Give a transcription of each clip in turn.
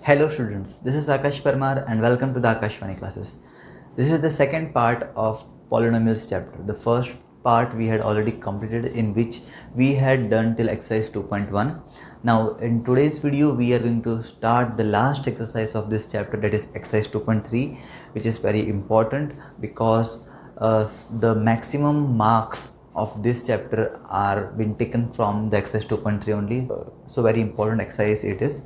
Hello students, this is Akash Parmar and welcome to the Akashvani classes. This is the second part of polynomials chapter. The first part we had already completed, in which we had done till exercise 2.1. Now in today's video we are going to start the last exercise of this chapter, that is exercise 2.3, which is very important because the maximum marks of this chapter are been taken from the exercise 2.3 only. So very important exercise it is.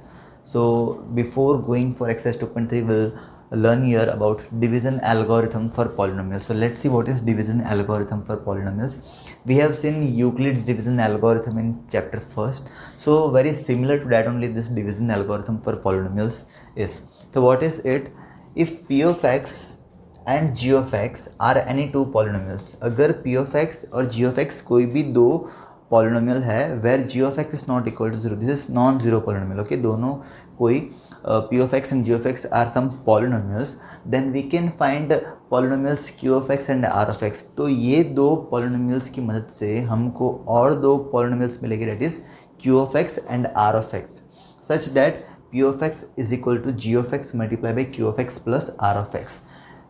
So before going for exercise 2.3, we'll learn here about division algorithm for polynomials. So let's see what is division algorithm for polynomials. We have seen Euclid's division algorithm in chapter first. So very similar to that only this division algorithm for polynomials is. So what is it? If p of x and g of x are any two polynomials, अगर p of x और g of x कोई भी दो polynomial है where g of x is not equal to zero, this is non zero polynomial. Okay, दोनों कोई p of x and g of x are some polynomials, then we can find polynomials q of x and r of x. तो ये दो polynomials की मदद से हमको और दो पॉलिनोमियल्स मिलेंगे, that is q of x and r of x, such that p of x is equal to g of x multiply by q of x plus r of x.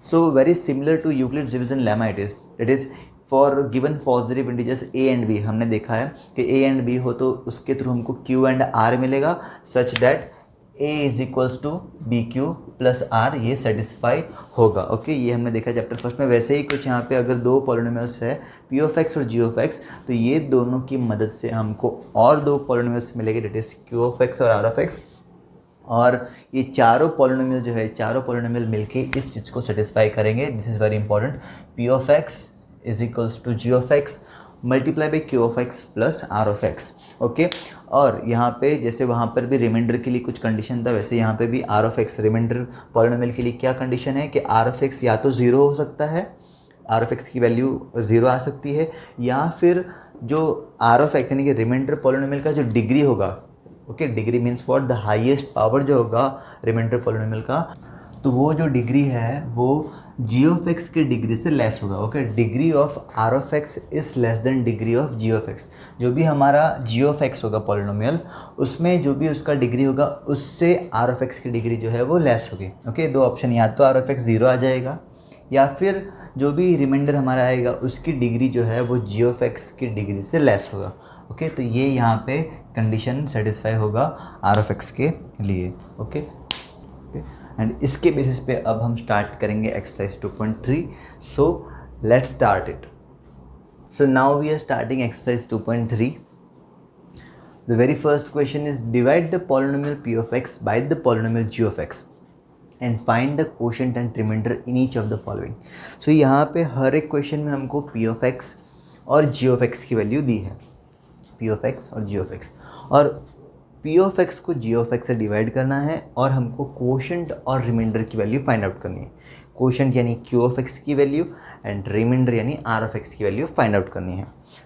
So very similar to Euclid's division lemma it is for given positive integers a and b. हमने देखा है कि a and b हो तो उसके through हमको q and r मिलेगा, such that a is equals to bq plus r ये सेटिस्फाई होगा. ओके, ये हमने देखा चैप्टर फर्स्ट में. वैसे ही कुछ यहाँ पे अगर दो पॉलिनोमियल्स है p of x और g of x, तो ये दोनों की मदद से हमको और दो पॉलिनोमियल्स मिलेंगे, that is q of x और r of x. और ये चारों पॉलिनोमियल जो है, चारों पॉलिनोमियल मिलके इस चीज़ को सेटिस्फाई करेंगे. This is very important. P of x is equals to g of x multiply by q of x plus r of x. Okay, और यहाँ पे जैसे वहाँ पर भी रिमाइंडर के लिए कुछ कंडीशन था, वैसे यहाँ पे भी r of x remainder polynomial के लिए क्या कंडीशन है कि आर ऑफ एक्स या तो ज़ीरो हो सकता है, आर ऑफ एक्स की वैल्यू ज़ीरो आ सकती है, या फिर जो आर ऑफ एक्स यानी कि रिमाइंडर पॉलिनोमियल का जो डिग्री होगा, okay, degree means what, the highest power जो होगा रिमाइंडर पॉलिनोमियल का, तो वो जो डिग्री है वो जी ऑफ एक्स की डिग्री से लेस होगा. Okay, degree of r of x is less than degree of g of x. जो भी हमारा जी ऑफ एक्स होगा पॉलिनोमियल, उसमें जो भी उसका डिग्री होगा उससे आर ऑफ एक्स की डिग्री जो है वो लेस होगी. ओके, दो ऑप्शन, या तो आर ऑफ एक्स ज़ीरो आ जाएगा या फिर जो भी रिमाइंडर हमारा आएगा उसकी डिग्री जो है वो जी ऑफ एक्स की डिग्री से लेस होगा. ओके, तो ये यहाँ पे कंडीशन सेटिस्फाई होगा आर ऑफ एक्स के लिए. ओके, एंड इसके बेसिस पे अब हम स्टार्ट करेंगे exercise 2.3. So let's start it. So now we are starting exercise 2.3. The very first question is divide the polynomial p of x by the polynomial g of x and find the quotient and remainder in each of the following. So यहाँ पे हर एक question में हमको p of x और g of x की value दी है, p of x और g of x, और p of x को g of x से डिवाइड करना है और हमको कोशेंट और रिमाइंडर की वैल्यू फाइंड आउट करनी है. कोशेंट यानी q of x की वैल्यू एंड रिमाइंडर यानी r of x की वैल्यू फाइंड आउट करनी है.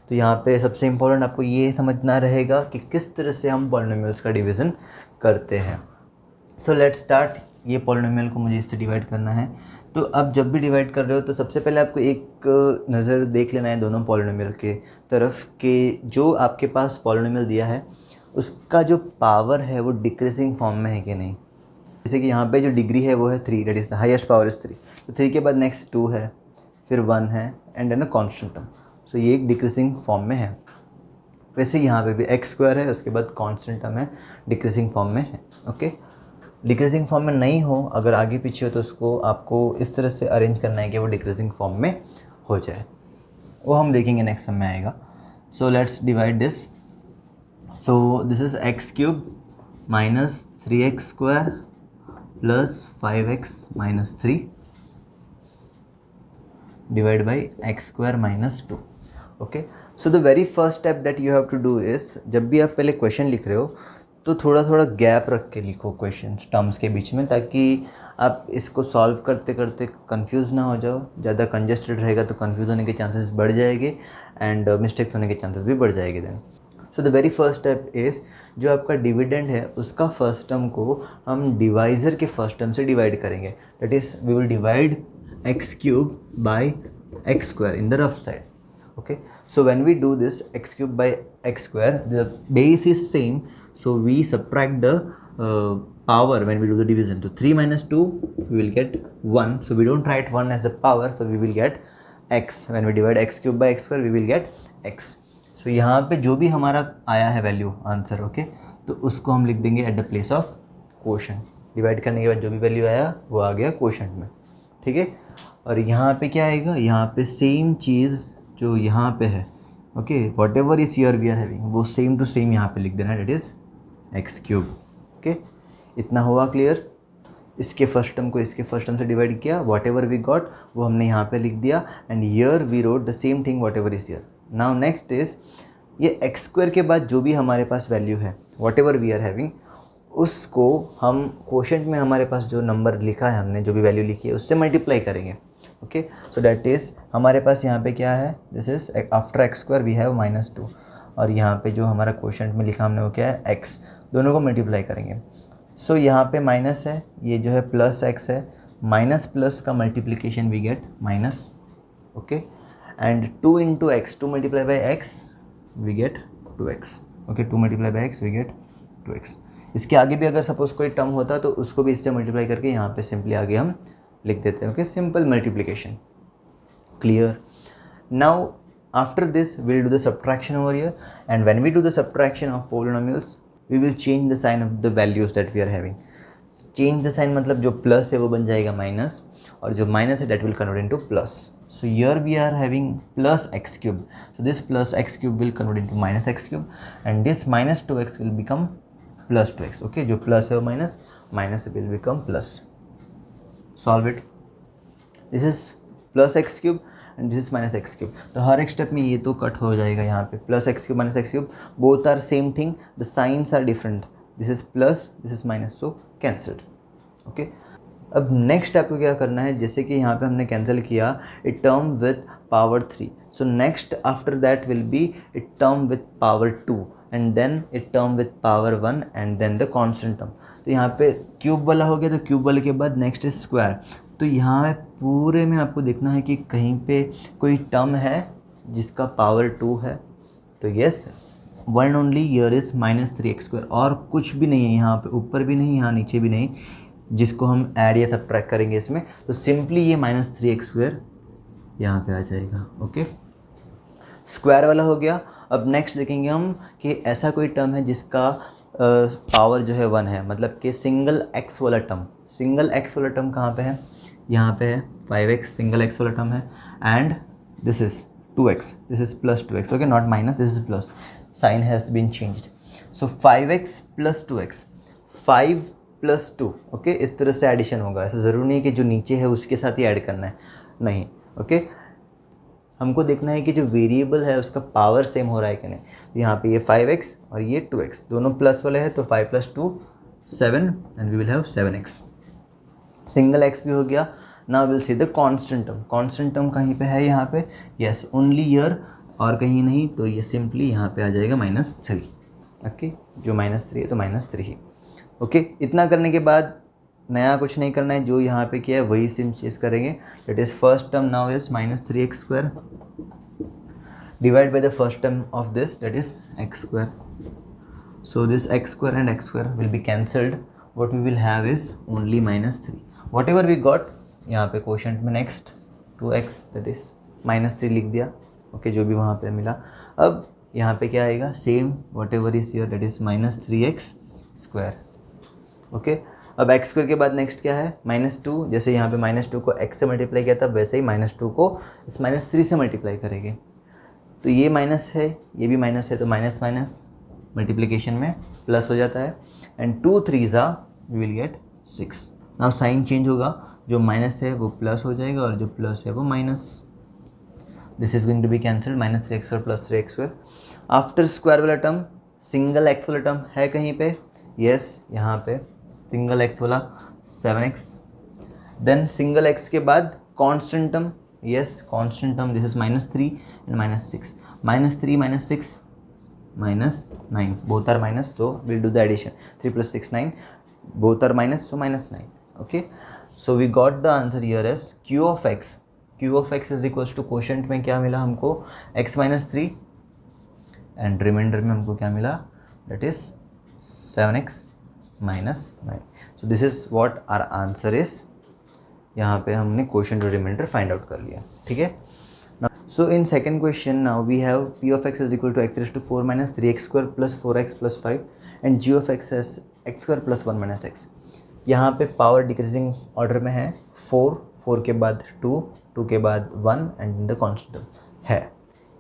तो यहाँ पे सबसे इंपॉर्टेंट आपको ये समझना रहेगा कि किस तरह से हम पॉलिनोमियल्स का डिवीज़न करते हैं. सो लेट्स स्टार्ट. ये पॉलिनोमियल को मुझे इससे डिवाइड करना है. तो अब जब भी डिवाइड कर रहे हो तो सबसे पहले आपको एक नज़र देख लेना है दोनों पॉलिनोमियल के तरफ कि जो आपके पास पॉलिनोमियल दिया है उसका जो पावर है वो डिक्रीजिंग फॉर्म में है कि नहीं. जैसे कि यहाँ पे जो डिग्री है वो है 3, that is the highest power is 3. तो 3 के बाद नेक्स्ट 2 है, फिर 1 है and then a constant term. So ये एक डिक्रीजिंग फॉर्म में है. वैसे यहाँ पे भी एक्स स्क्वायर है, उसके बाद कॉन्स्टेंट टर्म है, डिक्रीजिंग फॉर्म में है. ओके, डिक्रीजिंग फॉर्म में नहीं हो, अगर आगे पीछे हो तो उसको आपको इस तरह से अरेंज करना है कि वो डिक्रीजिंग फॉर्म में हो जाए. वो हम देखेंगे नेक्स्ट सम में आएगा. So let's divide this. So this is x cube minus 3x square plus 5x minus 3 divide by x square minus 2. Okay, so the very first step that you have to do is, जब भी आप पहले question लिख रहे हो तो थोड़ा थोड़ा गैप रख के लिखो क्वेश्चन टर्म्स के बीच में, ताकि आप इसको सॉल्व करते करते कंफ्यूज ना हो जाओ. ज़्यादा कंजेस्टेड रहेगा तो कंफ्यूज होने के चांसेस बढ़ जाएंगे एंड मिस्टेक्स होने के चांसेस भी बढ़ जाएंगे. Then so the very first step is, जो आपका डिविडेंड है उसका फर्स्ट टर्म को हम डिवाइज़र के फर्स्ट टर्म से डिवाइड करेंगे. That is we will divide x cube by x square in the rough side. Okay, so when we do this x cube by x square, the base is same, so we subtract the power when we do the division. So 3 minus 2 we will get 1. So we don't write 1 as the power, so we will get x. When we divide x cube by x square we will get x. So यहाँ पे जो भी हमारा आया है value answer, okay, तो उसको हम लिख देंगे at the place of quotient. Divide करने के बाद जो भी वैल्यू आया वो आ गया क्वोशंट में, ठीक है. और यहाँ पे क्या आएगा, यहाँ पे सेम चीज़ जो यहाँ पे है, okay, whatever is here we are having, वो सेम टू सेम यहाँ पे लिख देना, that is x cube. Okay, इतना हुआ क्लियर. इसके फर्स्ट टर्म को इसके फर्स्ट टर्म से डिवाइड किया, वॉट एवर वी गॉट वो हमने यहाँ पे लिख दिया, and here we wrote the same thing whatever is here. Now next is ये एक्स स्क्वायर के बाद जो भी हमारे पास वैल्यू है whatever we are having, उसको हम क्वोशंट में हमारे पास जो नंबर लिखा है हमने, जो भी वैल्यू लिखी है उससे मल्टीप्लाई करेंगे. ओके, सो दैट इज़ हमारे पास यहाँ पे क्या है, this is after x square we have -2, और यहाँ पे जो हमारा क्वोशंट में लिखा हमने वो क्या है, एक्स. दोनों को मल्टीप्लाई करेंगे. सो यहाँ पे माइनस है, ये जो है प्लस एक्स है, माइनस प्लस का multiplication we get minus. Okay, and 2 into x, 2 multiply by x we get 2x. Okay, 2 multiply by x we get 2x. इसके आगे भी अगर सपोज कोई टर्म होता तो उसको भी इससे मल्टीप्लाई करके यहाँ पे सिंपली आगे हम लिख देते हैं. Okay, simple multiplication. Clear. Now after this we will do the subtraction over here, and when we do the subtraction of polynomials we will change the sign of the values that we are having. Change the sign मतलब जो plus है वो बन जाएगा minus, और जो minus है that will convert into plus. So here we are having plus x cube. So this plus x cube will convert into minus x cube, and this minus 2x will become plus 2x. Okay, जो plus है वो minus, minus will become plus. Solve it. This is plus x cube and this is minus x cube. तो हर एक step में ये तो cut हो जाएगा यहाँ पे. plus x cube minus x cube both are same thing. The signs are different. This is plus, this is minus, so cancelled. Okay. अब नेक्स्ट आपको क्या करना है, जैसे कि यहाँ पे हमने कैंसिल किया a term with power 3, so next after that will be a term with power 2, and then a term with power 1, and then the constant term. तो यहाँ पे क्यूब वाला हो गया, तो क्यूब वाले के बाद नेक्स्ट इज स्क्वायर. तो यहाँ पूरे में आपको देखना है कि कहीं पे कोई टर्म है जिसका पावर 2 है. तो yes, one only year is -3x², और कुछ भी नहीं है यहाँ पे, ऊपर भी नहीं, यहाँ नीचे भी नहीं, जिसको हम ऐड या सब्ट्रैक्ट करेंगे इसमें. तो सिंपली ये -3x² यहाँ पे आ जाएगा. ओके, स्क्वायर वाला हो गया. अब नेक्स्ट देखेंगे हम कि ऐसा कोई टर्म है जिसका पावर जो है 1 है, मतलब कि सिंगल x वाला टर्म. सिंगल x वाला टर्म कहाँ पे है, यहाँ पे है 5x, सिंगल x वाला टर्म है, and this is 2x, this is plus 2x. Okay, not minus, this is plus, sign has been changed. So 5x plus 2x, 5 plus 2. Okay, इस तरह से एडिशन होगा. ऐसा ज़रूरी नहीं है कि जो नीचे है उसके साथ ही ऐड करना है, नहीं. ओके, हमको देखना है कि जो वेरिएबल है उसका पावर सेम हो रहा है कि नहीं. तो यहाँ पे ये 5x और ये 2x दोनों प्लस वाले हैं, तो 5 + 2 7, and we will have 7x. Single x भी हो गया. Now will see the constant term. Constant term कहीं पे है यहाँ पे, यस, ओनली हियर, और कहीं नहीं. तो ये सिंपली यहाँ पे आ जाएगा -3. ओके, जो -3 है तो -3 ही. ओके, इतना करने के बाद नया कुछ नहीं करना है, जो यहाँ पे किया है वही सेम चीज़ करेंगे. That is first term now is -3x² divide by the first term of this, that is x². So this x² and x² will be cancelled. What we will have is only -3. Whatever we got यहाँ पे quotient में next 2x, that is -3 लिख दिया. Okay, जो भी वहाँ पे मिला. अब यहाँ पे क्या आएगा, same whatever is here, that is -3x². Okay, अब x² के बाद नेक्स्ट क्या है, -2. जैसे यहाँ पे -2 को x से मल्टीप्लाई किया था, वैसे ही -2 को इस -3 से मल्टीप्लाई करेंगे. तो ये माइनस है, ये भी माइनस है, तो माइनस माइनस मल्टीप्लिकेशन में प्लस हो जाता है, and 2 3s we will get 6. Now sign change होगा, जो माइनस है वो प्लस हो जाएगा और जो प्लस है वो minus. This is going to be cancelled, -3x² + 3x². After square वाला टर्म, सिंगल x वाला टर्म है कहीं पे, यस, यहाँ पे सिंगल x वाला 7x. देन सिंगल x के बाद constant term, yes, constant term, this is -3 and -6. -3 -6 -9, both are minus, so will do the addition. 3 + 6 9, both are minus, so -9. Okay, so we got the answer here as q of x. q of x is equals to quotient में क्या मिला हमको, x - 3, and reminder में हमको क्या मिला, that is 7x minus 9. So this is what our answer is. यहाँ पे हमने quotient to remainder find out कर लिया. ठीक है. So in second question now we have p of x is equal to x raised to 4 minus 3x square plus 4x plus 5 and g of x as x square plus 1 minus x. यहाँ पे power decreasing order में है. 4 के बाद 2 के बाद 1 and the constant है.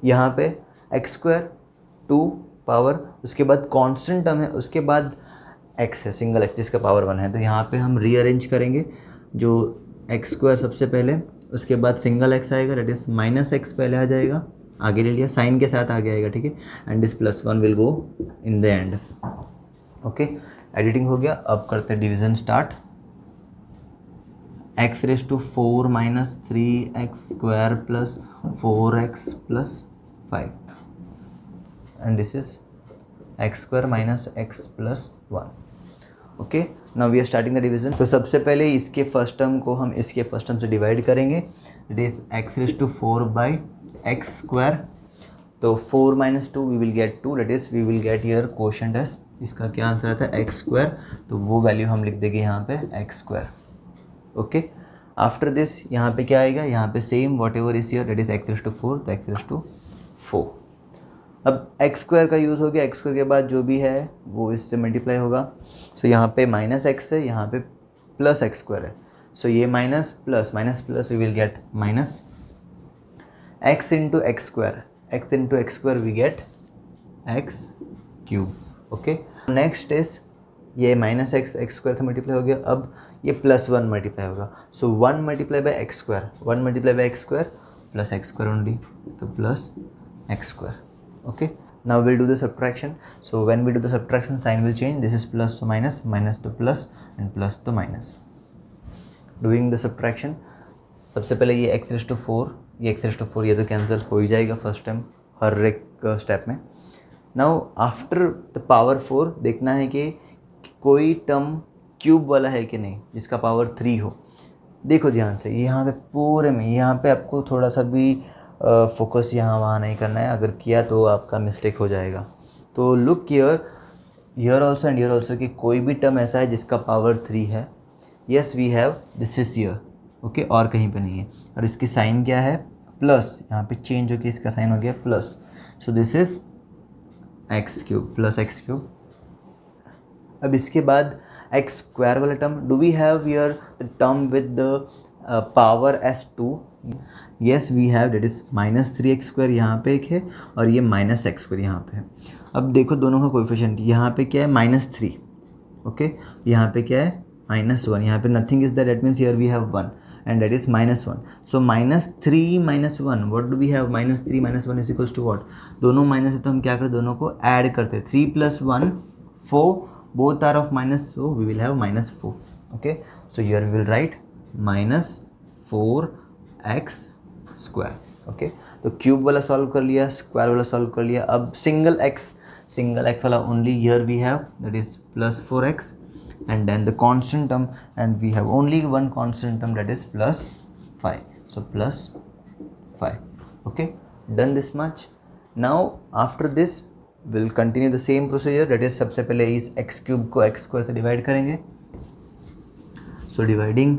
यहाँ पे x स्क्वायर 2 पावर, उसके बाद कॉन्स्टेंट टर्म है, उसके बाद x है, सिंगल x जिसका पावर 1 है. तो यहाँ पे हम रीअरेंज करेंगे. जो x स्क्वायर सबसे पहले, उसके बाद सिंगल x आएगा, डेट इज माइनस x पहले आ जाएगा, आगे ले लिया, साइन के साथ आगे आएगा. ठीक है. And this plus 1 will go in the end. Okay. Editing हो गया. अब करते हैं division start. x raise to 4 minus 3x square plus 4x plus 5 and this is x square minus x plus 1. Okay. Now we are starting the division. तो सबसे पहले इसके first term को हम इसके फर्स्ट टर्म से डिवाइड करेंगे. It is x raise to 4 by x square. तो 4 minus 2 we will get 2, that is we will get here quotient as, इसका क्या आंसर आता है एक्स स्क्वायर. तो वो वैल्यू हम लिख देंगे यहाँ पे x square. Okay. After this यहाँ पे क्या आएगा, यहाँ पे same whatever is here, that is x raise to 4, तो एक्स रेज टू 4. अब एक्स स्क्वायर का यूज़ हो गया. एक्स स्क्वायर के बाद जो भी है वो इससे मल्टीप्लाई होगा. सो यहाँ पे माइनस एक्स है, यहाँ पे प्लस एक्स स्क्वायर है. सो ये minus plus we will get minus x into x square. X into x square we get x cube. Okay. Next is ये माइनस एक्स स्क्वायर से मल्टीप्लाई हो गया. अब ये प्लस 1 मल्टीप्लाई होगा. So 1 multiply by x square, 1 multiply by x square plus x square only, तो plus x square. Okay, now we'll do the subtraction. So when we do the subtraction, sign will change. This is plus to minus, minus to plus and plus to minus. Doing the subtraction, सबसे पहले ये x raised to 4, ये x raised to 4 ये तो cancel हो ही जाएगा first time हर एक step में. नाउ आफ्टर द पावर 4 देखना है कि कोई टर्म क्यूब वाला है कि नहीं जिसका पावर 3 हो. देखो ध्यान से, यहाँ पे पूरे में, यहाँ पे आपको थोड़ा सा भी फोकस यहाँ वहाँ नहीं करना है. अगर किया तो आपका मिस्टेक हो जाएगा. तो look here also and here also कि कोई भी टर्म ऐसा है जिसका पावर 3 है. Yes we have, this is here. Okay. और कहीं पे नहीं है. और इसकी साइन क्या है, प्लस. यहाँ पे चेंज होकर इसका साइन हो गया plus. So this is x cube plus x cube. अब इसके बाद एक्स स्क्वायर वाला term, do we have here the term with the power as 2. Yes we have, that is minus 3x square यहाँ पे एक है और ये माइनस एक्स स्क्वायर यहाँ पे है. अब देखो दोनों का कोएफिशिएंट, यहाँ पे क्या है माइनस 3. ओके. यहाँ पे क्या है माइनस 1. यहाँ पे nothing is that, that means here we have 1 and that is minus 1. So minus 3 minus 1, what do we have, minus 3 minus 1 is equals to what. दोनों माइनस है तो हम क्या करें, दोनों को ऐड करते हैं. 3 plus 1 4, both are of minus, so we will have minus 4. Okay. So here we will write minus 4x square. Okay. तो क्यूब वाला सॉल्व कर लिया, स्क्वायर वाला सॉल्व कर लिया. अब सिंगल एक्स वाला only here we have, that is plus 4x and then the constant term and we have only one constant term, that is plus 5. So plus 5. Okay. Done this much. Now after this will continue the same procedure. That is सबसे पहले इस x cube को x square से divide करेंगे. So dividing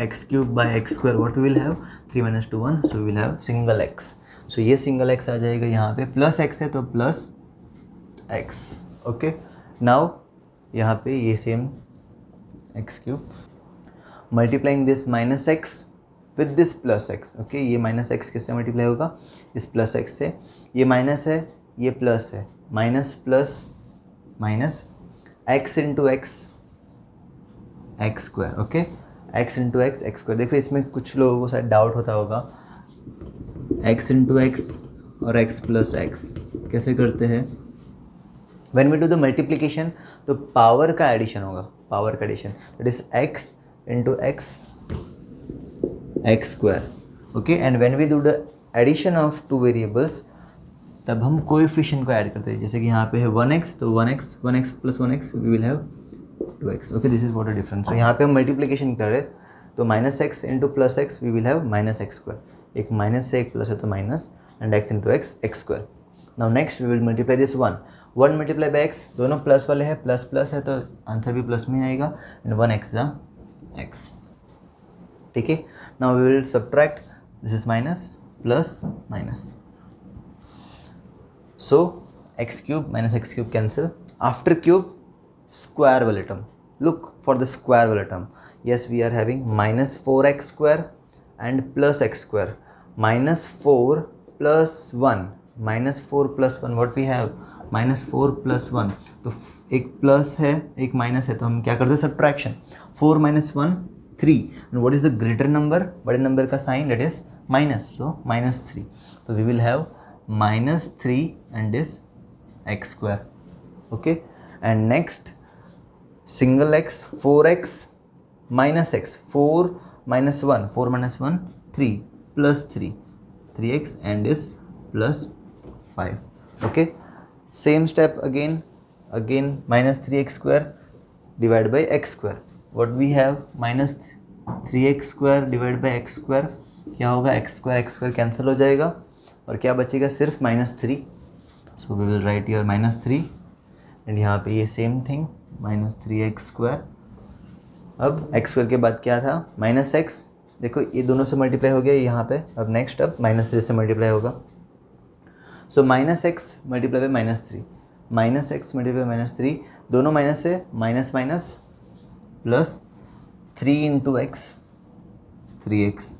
x cube by x square, what we will have, 3 minus 2 1, so we will have single x. so ये single x आ जाएगा यहाँ पे, प्लस x है तो प्लस x. ओके. नाउ यहाँ पे ये same x cube multiplying this minus x with this plus x. Okay. ये माइनस x किससे मल्टीप्लाई होगा, इस प्लस x से. ये माइनस है, ये प्लस है, minus plus minus x into x square. Okay. x into x square. देखो इसमें कुछ लोगों को शायद डाउट होता होगा, x इंटू एक्स और x प्लस एक्स कैसे करते हैं. When we do the multiplication तो पावर का एडिशन होगा, पावर का addition, that is x into x square. Okay. And when we do the addition of two variables तब हम कोएफिशिएंट को ऐड करते हैं. जैसे कि यहाँ पे है 1x, तो 1x plus 1x we will have 2x. Okay. This is what the difference. तो यहाँ पे हम मल्टीप्लिकेशन कर रहे तो minus x into plus x we will have minus x square. एक माइनस से एक प्लस है तो minus and x into x square. Now next we will multiply this 1 1 multiply by x, दोनों प्लस वाले हैं, प्लस प्लस है तो आंसर भी प्लस में आएगा, एंड 1 एक्स एक्स. ठीक है. Now we will subtract, this is minus plus minus. So x cube minus x cube cancel. After cube, square वाले term. Look for the square वाले term. Yes, we are having minus 4x square and plus x square. Minus 4 plus 1. Minus 4 plus 1. What we have? Minus 4 plus 1. तो एक plus है एक minus है तो हम क्या करते हैं subtraction. 4 minus 1 3. And what is the greater number? बड़े नंबर का sign that is minus. So minus 3. So we will have minus 3 and is x square. Okay, and next single x, 4x minus x, 4 minus 1, 4 minus 1 3 plus 3, 3x and is plus 5. Okay, same step again minus 3x square divided by x square. What we have? Minus 3x square divided by x square. क्या होगा? x square cancel हो जाएगा और क्या बचेगा? सिर्फ -3. So we will write your -3 and यहाँ पे ये सेम थिंग -3x स्क्वायर. अब x स्क्वायर के बाद क्या था? -x. देखो ये दोनों से मल्टीप्लाई हो गया यहाँ पे. अब नेक्स्ट अब -3 से मल्टीप्लाई होगा. सो -x multiply by -3, -x multiply by -3, दोनों माइनस से minus minus plus 3 into x, 3x.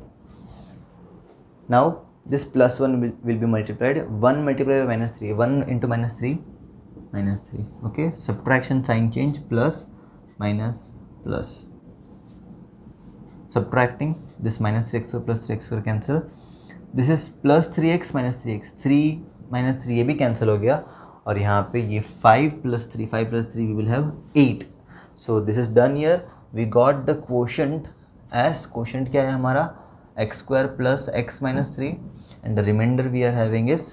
Now this plus 1 will be multiplied. 1 multiplied by -3, 1 into -3, -3. Okay, subtraction sign change, plus minus plus. Subtracting this -3x plus 3x cancel. This is plus 3x minus 3x. 3 minus 3 ये भी cancel हो गया और यहाँ पे ये 5 plus 3 we will have 8. So this is done here. We got the quotient as quotient क्या है हमारा? x square plus x minus 3 and the remainder we are having is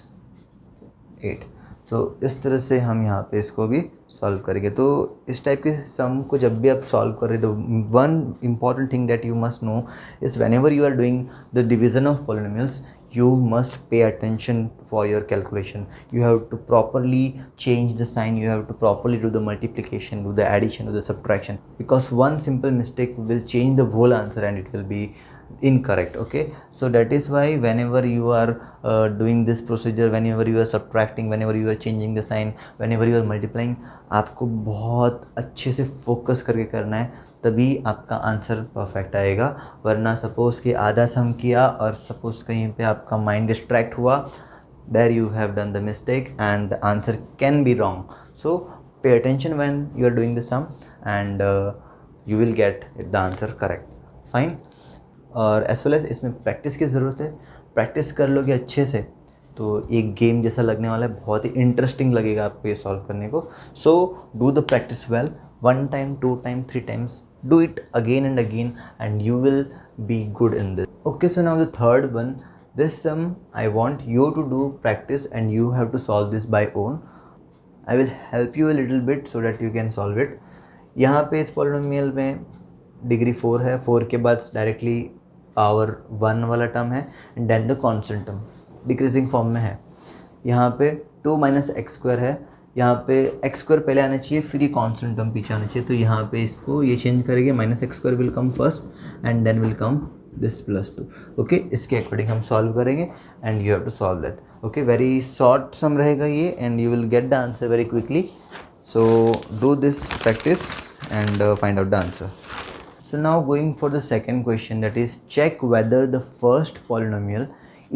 8. So इस तरह से हम यहाँ पे इसको भी सॉल्व करेंगे. तो इस टाइप के सम को जब भी आप सॉल्व कर रहे हो, one important thing that you must know is whenever you are doing the division of polynomials, you must pay attention for your calculation. You have to properly change the sign, you have to properly do the multiplication, do the addition, do the subtraction, because one simple mistake will change the whole answer and it will be incorrect. Okay, so that is why whenever you are doing this procedure, whenever you are subtracting, whenever you are changing the sign, whenever you are multiplying, आपको बहुत अच्छे से focus करके करना है, तभी आपका answer perfect आएगा. वरना सपोज़ कि आधा सम किया और सपोज़ कहीं पे आपका माइंड डिस्ट्रैक्ट हुआ, there you have done the mistake and the answer can be wrong. So pay attention when you are doing the sum and you will get the answer correct. Fine. और as well as इसमें practice की ज़रूरत है. Practice कर लोगे अच्छे से तो एक गेम जैसा लगने वाला है, बहुत ही इंटरेस्टिंग लगेगा आपको ये सॉल्व करने को. So do the practice well, 1 time, 2 time, 3 times. Do it again and again and you will be good in this. Okay, so now the third one, this sum I want you to do practice and you have to solve this by own. I will help you a little bit so that you can solve it. यहाँ पे इस polynomial में degree 4 है, 4 के बाद directly power 1 वाला term है and then the constant term decreasing form में है. यहाँ पे 2 minus x square है, यहाँ पे x स्क्वायर पहले आना चाहिए, फिर ये कॉन्स्टेंट टर्म पीछे आना चाहिए. तो यहाँ पे इसको ये चेंज करेंगे, -x square will come first and then will come this +2. Okay, इसके अकॉर्डिंग हम सॉल्व करेंगे and you have to solve that. Okay, very short sum रहेगा ये and you will get the answer very quickly. So do this practice and find out the answer. So now going for the second question, that is check whether the first polynomial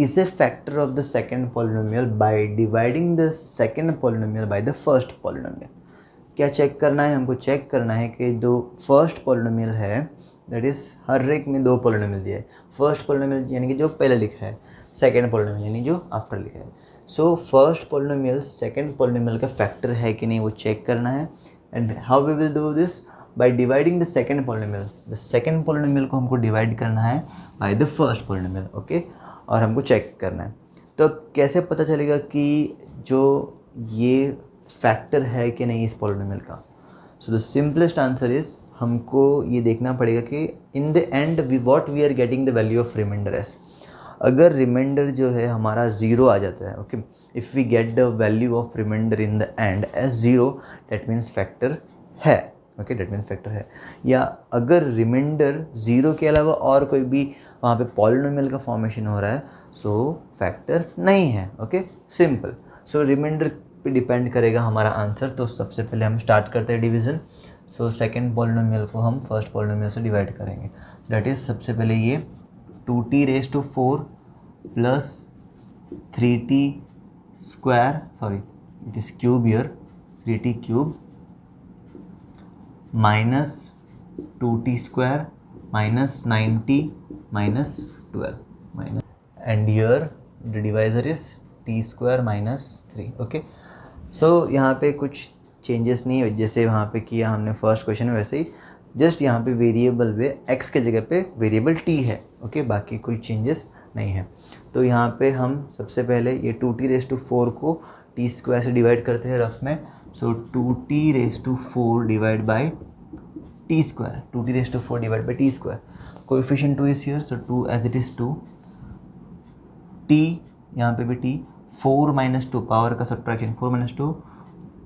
is a factor of the second polynomial by dividing the second polynomial by the first polynomial. क्या check करना है? हमको check करना है कि जो first polynomial है, that is her एक में 2 पॉलिनोमियल दिया है. फर्स्ट पॉलिनोमियल यानी कि जो पहले लिखा है, सेकेंड पॉलिनोमियल यानी जो आफ्टर लिखा है. So first polynomial second polynomial का फैक्टर है कि नहीं वो चेक करना है. And how we will do this? By dividing the second polynomial. The second polynomial को हमको डिवाइड करना है by the first polynomial. Okay, और हमको चेक करना है. तो कैसे पता चलेगा कि जो ये फैक्टर है कि नहीं इस पॉलिनोमियल का? So the simplest answer is, हमको ये देखना पड़ेगा कि in the end what we are getting the value of remainder as. अगर रिमाइंडर जो है हमारा ज़ीरो आ जाता है, okay, if we get the value of remainder in the end as zero, that means factor है, ओके, दैट मीन्स फैक्टर है। या अगर रिमाइंडर ज़ीरो के अलावा और कोई भी वहाँ पे पॉलिनोमियल का फॉर्मेशन हो रहा है, सो फैक्टर नहीं है, ओके, सिंपल। सो रिमाइंडर पे डिपेंड करेगा हमारा आंसर। तो सबसे पहले हम स्टार्ट करते हैं डिवीज़न। सो सेकेंड पॉलिनोमियल को हम फर्स्ट पॉलिनोमियल से डिवाइड करेंगे। दैट इज़ सबसे पहले ये 2t⁴ plus 3t square, sorry it is cube here, 3t cube minus 2t square minus 9t minus 12 minus, and here the divisor is t square minus 3, okay. So यहाँ पे कुछ changes नहीं है, जैसे वहाँ पे किया हमने फर्स्ट क्वेश्चन में वैसे ही, जस्ट यहाँ पे वेरिएबल पे x के जगह पे वेरिएबल t है, ओके, बाकी कोई चेंजेस नहीं है। तो यहाँ पे हम सबसे पहले ये 2t⁴ को t स्क्वायर से डिवाइड करते हैं रफ में। So 2t⁴ divide by t square, 2t⁴ divide by t square, coefficient 2 is here, so 2 as it is 2, t यहाँ पे भी t, 4 माइनस 2 पावर का subtraction, 4 minus 2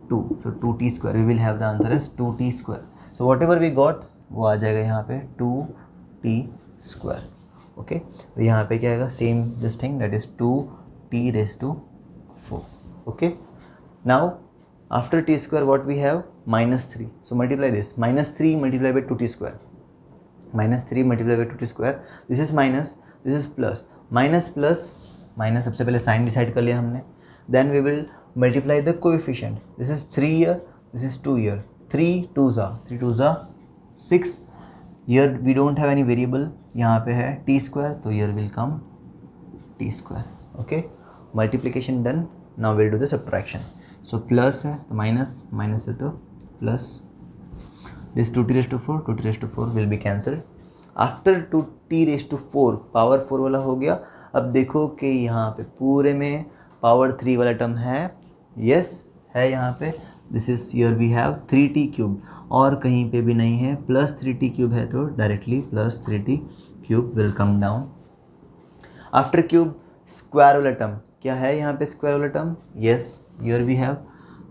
2, so 2t square, we will have the answer as 2t square. So whatever we got वो आ जाएगा यहाँ पे 2t square, okay। तो यहाँ पे क्या आएगा, same this thing, that is 2t⁴, okay। Now after t square what we have, -3, so multiply this, -3 multiplied by 2t square, -3 multiplied by 2t square, this is minus, this is plus, minus plus minus, सबसे पहले sign decide कर लिया हमने, then we will multiply the coefficient, this is 3 here, this is 2 here, 3 2s are 6, here we don't have any variable, यहाँ पे है t square, तो here will come t square, okay। multiplication done, now we'll do the subtraction, so plus है तो minus, minus है तो plus, this 2t⁴ will be cancelled, after 2t⁴ power 4 वाला हो गया। अब देखो कि यहाँ पे पूरे में पावर 3 वाला टर्म है, यस है यहाँ पे, this is here we have 3t cube, और कहीं पे भी नहीं है, प्लस 3t क्यूब है तो directly plus 3t cube will come down. After cube square वाला टर्म क्या है यहाँ पे, स्क्वायर वाला term, yes here we have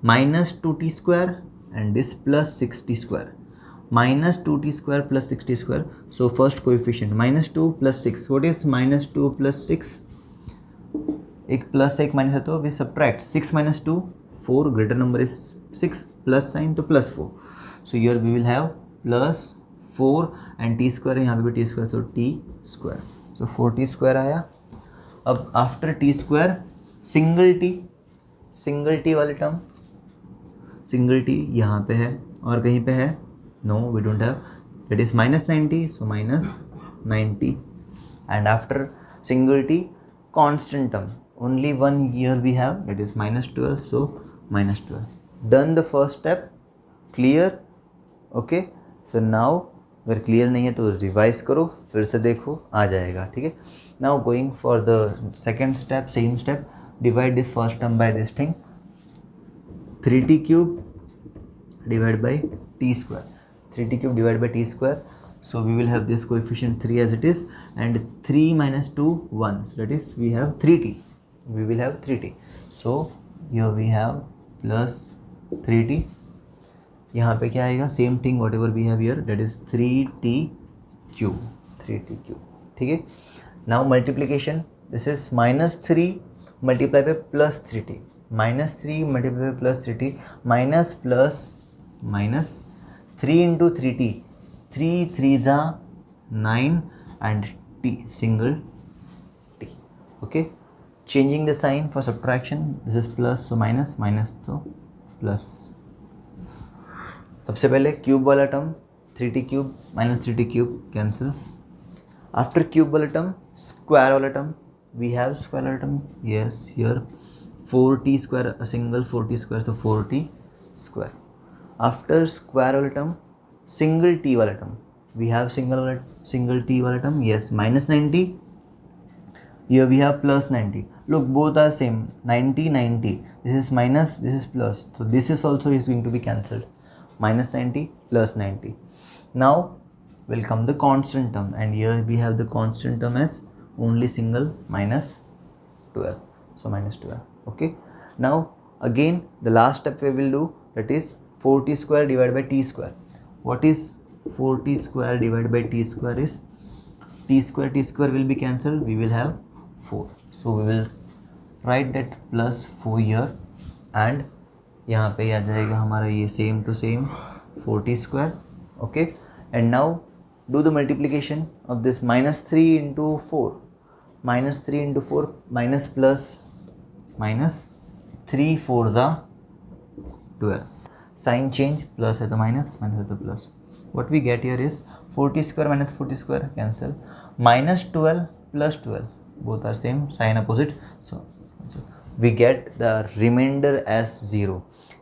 minus 2t square and this plus 6t square, minus 2t square plus 6t square, so first coefficient -2 plus 6, what is -2 plus 6, एक plus एक minus है तो we subtract 6 minus 2 4, greater number is 6, plus sign तो +4, so here we will have +4 and t square है यहाँ पे भी t square, तो t square, so 4t square आया। अब after t square single t वाले टर्म, सिंगल t यहाँ पे है और कहीं पे है, no we don't have, that is -90, so -90, and after single t constant term only one here we have, that is -12, so -12, done the first step, clear, okay। so now अगर clear नहीं है तो रिवाइज करो, फिर से देखो, आ जाएगा, ठीक है। Now going for the second step, same step, divide this first term by this thing, 3t cube divide by t square, 3t cube divided by t square, so we will have this coefficient 3 as it is, and 3 minus 2 1, so that is we have 3t, we will have 3t, so here we have plus 3t, यहाँ पे क्या आएगा, same thing whatever we have here, that is 3t cube, ठीक है। Now multiplication, this is -3 multiply by +3t, -3 multiply by +3t, minus plus minus 3 into 3t, 3 3s are 9 and t, single t, okay। Changing the sign for subtraction, this is plus, so minus, minus so plus। सबसे पहले cube वाला term 3t cube minus 3t cube cancel, after cube वाला term square वाला term, we have square वाला term, yes here 4t square, a single 4t square, so 4t square, after square वाला term single t वाला term, we have single t वाला term, yes -90, here we have +90, look both are same, 90 90, this is minus, this is plus, so this is also is going to be cancelled, -90 +90। now will come the constant term, and here we have the constant term as only single minus 12, so minus 12. Okay, now again the last step we will do, that is 4t square divided by t square. What is 4t square divided by t square is t square will be cancelled, we will have 4. So we will write that plus 4 here, and यहाँ पे आ जाएगा हमारा ये same to same 4t square. Okay, and now do the multiplication of this minus 3 into 4, minus 3 into 4 minus plus minus 3 4 the 12, sign change, plus है तो minus, minus है तो plus. What we get here is 4t square minus 4t square cancel, minus 12 plus 12, both are same, sign opposite, so we get the remainder as 0.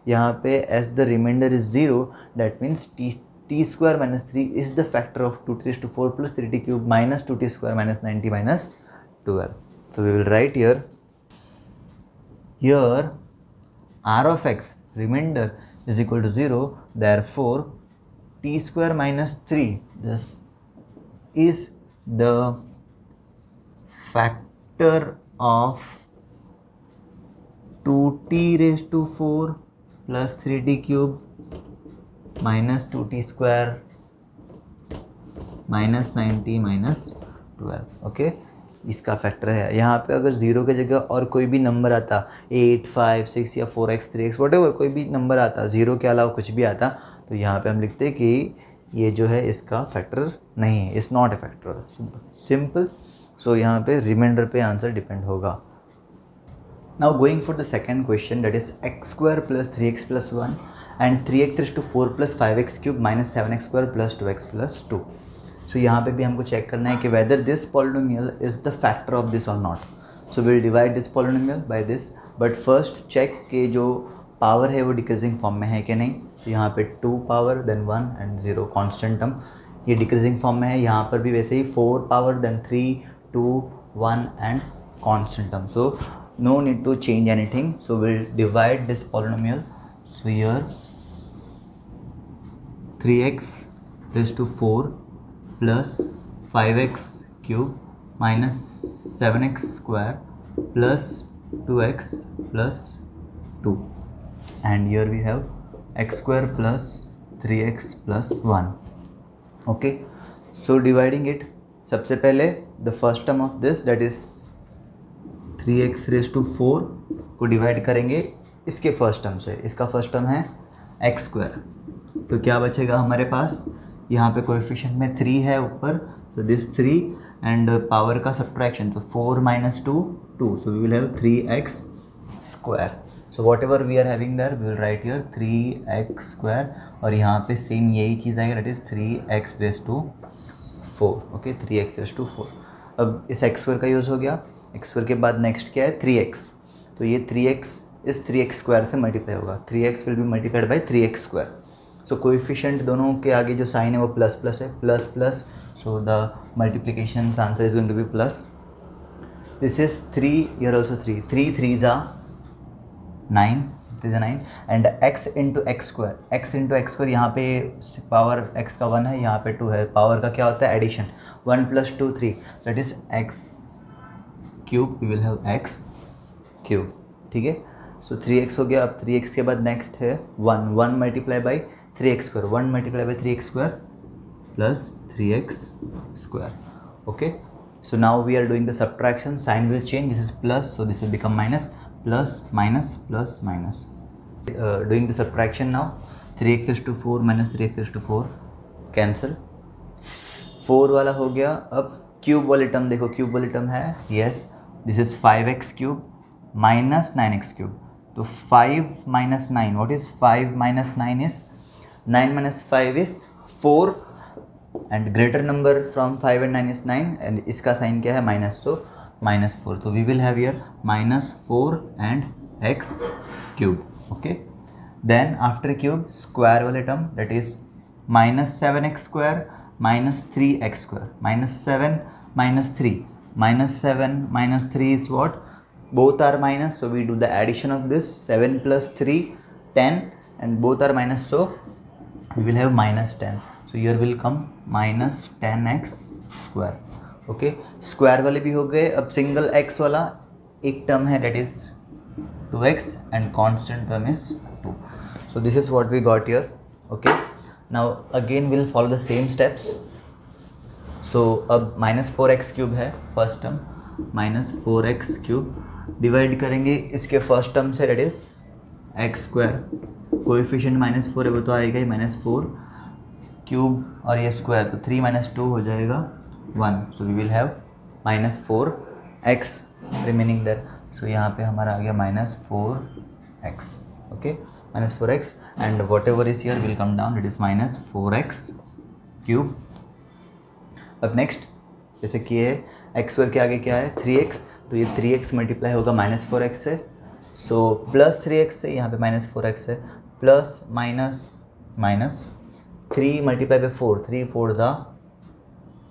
यहाँ पे as the remainder is 0, that means t square minus 3 is the factor of 2t raised to 4 plus 3t cube minus 2t square minus 90 minus 12. So we will write here r of x remainder is equal to 0, therefore t square minus 3 this is the factor of 2t raised to 4 plus 3t cube minus 2t square minus 90 minus 12. Okay, इसका factor है. यहाँ पे अगर 0 की जगह और कोई भी नंबर आता, 8, 5, 6 या 4x 3x वटेवर कोई भी नंबर आता, 0 के अलावा कुछ भी आता, तो यहाँ पे हम लिखते हैं कि ये जो है इसका फैक्टर नहीं है, it's not a factor. Simple. So यहाँ पे रिमाइंडर पे आंसर डिपेंड होगा. Now going for the second question, that is x square plus 3x plus 1 and 3x raised to 4 plus 5x cube minus 7x square plus 2x plus 2. So यहाँ पे भी हमको check करना है कि whether this polynomial is the factor of this or not. So we'll divide this polynomial by this, but first check कि जो power है वो decreasing form में है कि नहीं. तो यहाँ पे 2 power then 1 and 0 constant term, ये decreasing form में है. यहाँ पर भी वैसे ही 4 power then 3, 2, 1 and constant term. So no need to change anything. So we'll divide this polynomial. So here 3x raised to 4 plus 5x cube minus 7x square plus 2x plus 2, and here we have x square plus 3x plus 1. Okay, so dividing it, सबसे पहले the first term of this, that is 3x raised to 4 को divide करेंगे इसके first term से. इसका first term है x square, तो क्या बचेगा हमारे पास, यहाँ पे कोएफिशिएंट में 3 है ऊपर, so this 3 and पावर का सब्ट्रैक्शन, तो 4 minus 2 2, so we will have 3x square. So whatever we are having there we will write here 3x square, और यहाँ पे सेम यही चीज़ आएगा, that is 3x raised to 4. Okay, 3x raised to 4. अब इस x square का use हो गया. x स्क्वायर के बाद नेक्स्ट क्या है 3x, तो ये 3x इस 3x स्क्वायर से मल्टीप्लाई होगा. 3x will be multiplied by 3x square. So coefficient दोनों के आगे जो साइन है वो प्लस प्लस है, plus plus, so the multiplication answer is going to be plus. This is 3, here also 3, 3 3s are 9, 9 and x into x square, x into x square, यहाँ पे power x का 1 है, यहाँ पे 2 है, पावर का क्या होता है addition, 1 + 2 3, that is x cube, we will have x cube. ठीक है, सो 3x हो गया. अब 3x के बाद नेक्स्ट है 1 multiply by 3x square, 1 multiply by 3x square plus 3x square. Okay, so now we are doing the subtraction, sign will change, this is plus, so this will become minus, plus minus plus minus. Doing the subtraction now, 3x raised to 4 minus 3x raised to 4 cancel, 4 वाला हो गया. अब cube वाली term देखो, cube वाली term है, yes, this is 5x cube minus 9x cube. तो 5 minus 9, what is 5 minus 9 is 9 minus 5 is 4 and greater number from 5 and 9 is 9 and इसका साइन क्या है माइनस, सो minus 4. तो we will have here minus 4 and x cube. Okay, then after cube square वाले term, that is minus 7x square minus 3x square, minus 7 minus 3, minus 7 minus 3 is what, both are minus, so we do the addition of this, 7 plus 3 10 and both are minus, so we will have minus 10. So here will come minus 10x square. Okay, square वाले भी हो गए। अब single x वाला एक term है that is 2x and constant term is 2. So this is what we got here. Okay, now again we'll follow the same steps. So अब -4x cube है first term, -4x cube divide करेंगे इसके first term say that is x square, coefficient -4 है वो तो आएगा ही, -4 cube और ये स्क्वायर तो 3 - 2 हो जाएगा 1. So we will have -4x remaining there. So यहाँ पे हमारा आ गया -4x. Okay, -4x and whatever is here will come down, it is -4x cube. अब नेक्स्ट जैसे कि ये एक्स स्क्वायर के आगे क्या है 3x, तो ये 3x मल्टीप्लाई होगा -4x से. सो प्लस 3x से यहाँ पे -4x है, प्लस माइनस 3 मल्टीप्लाई बाई 4, 3 4 दा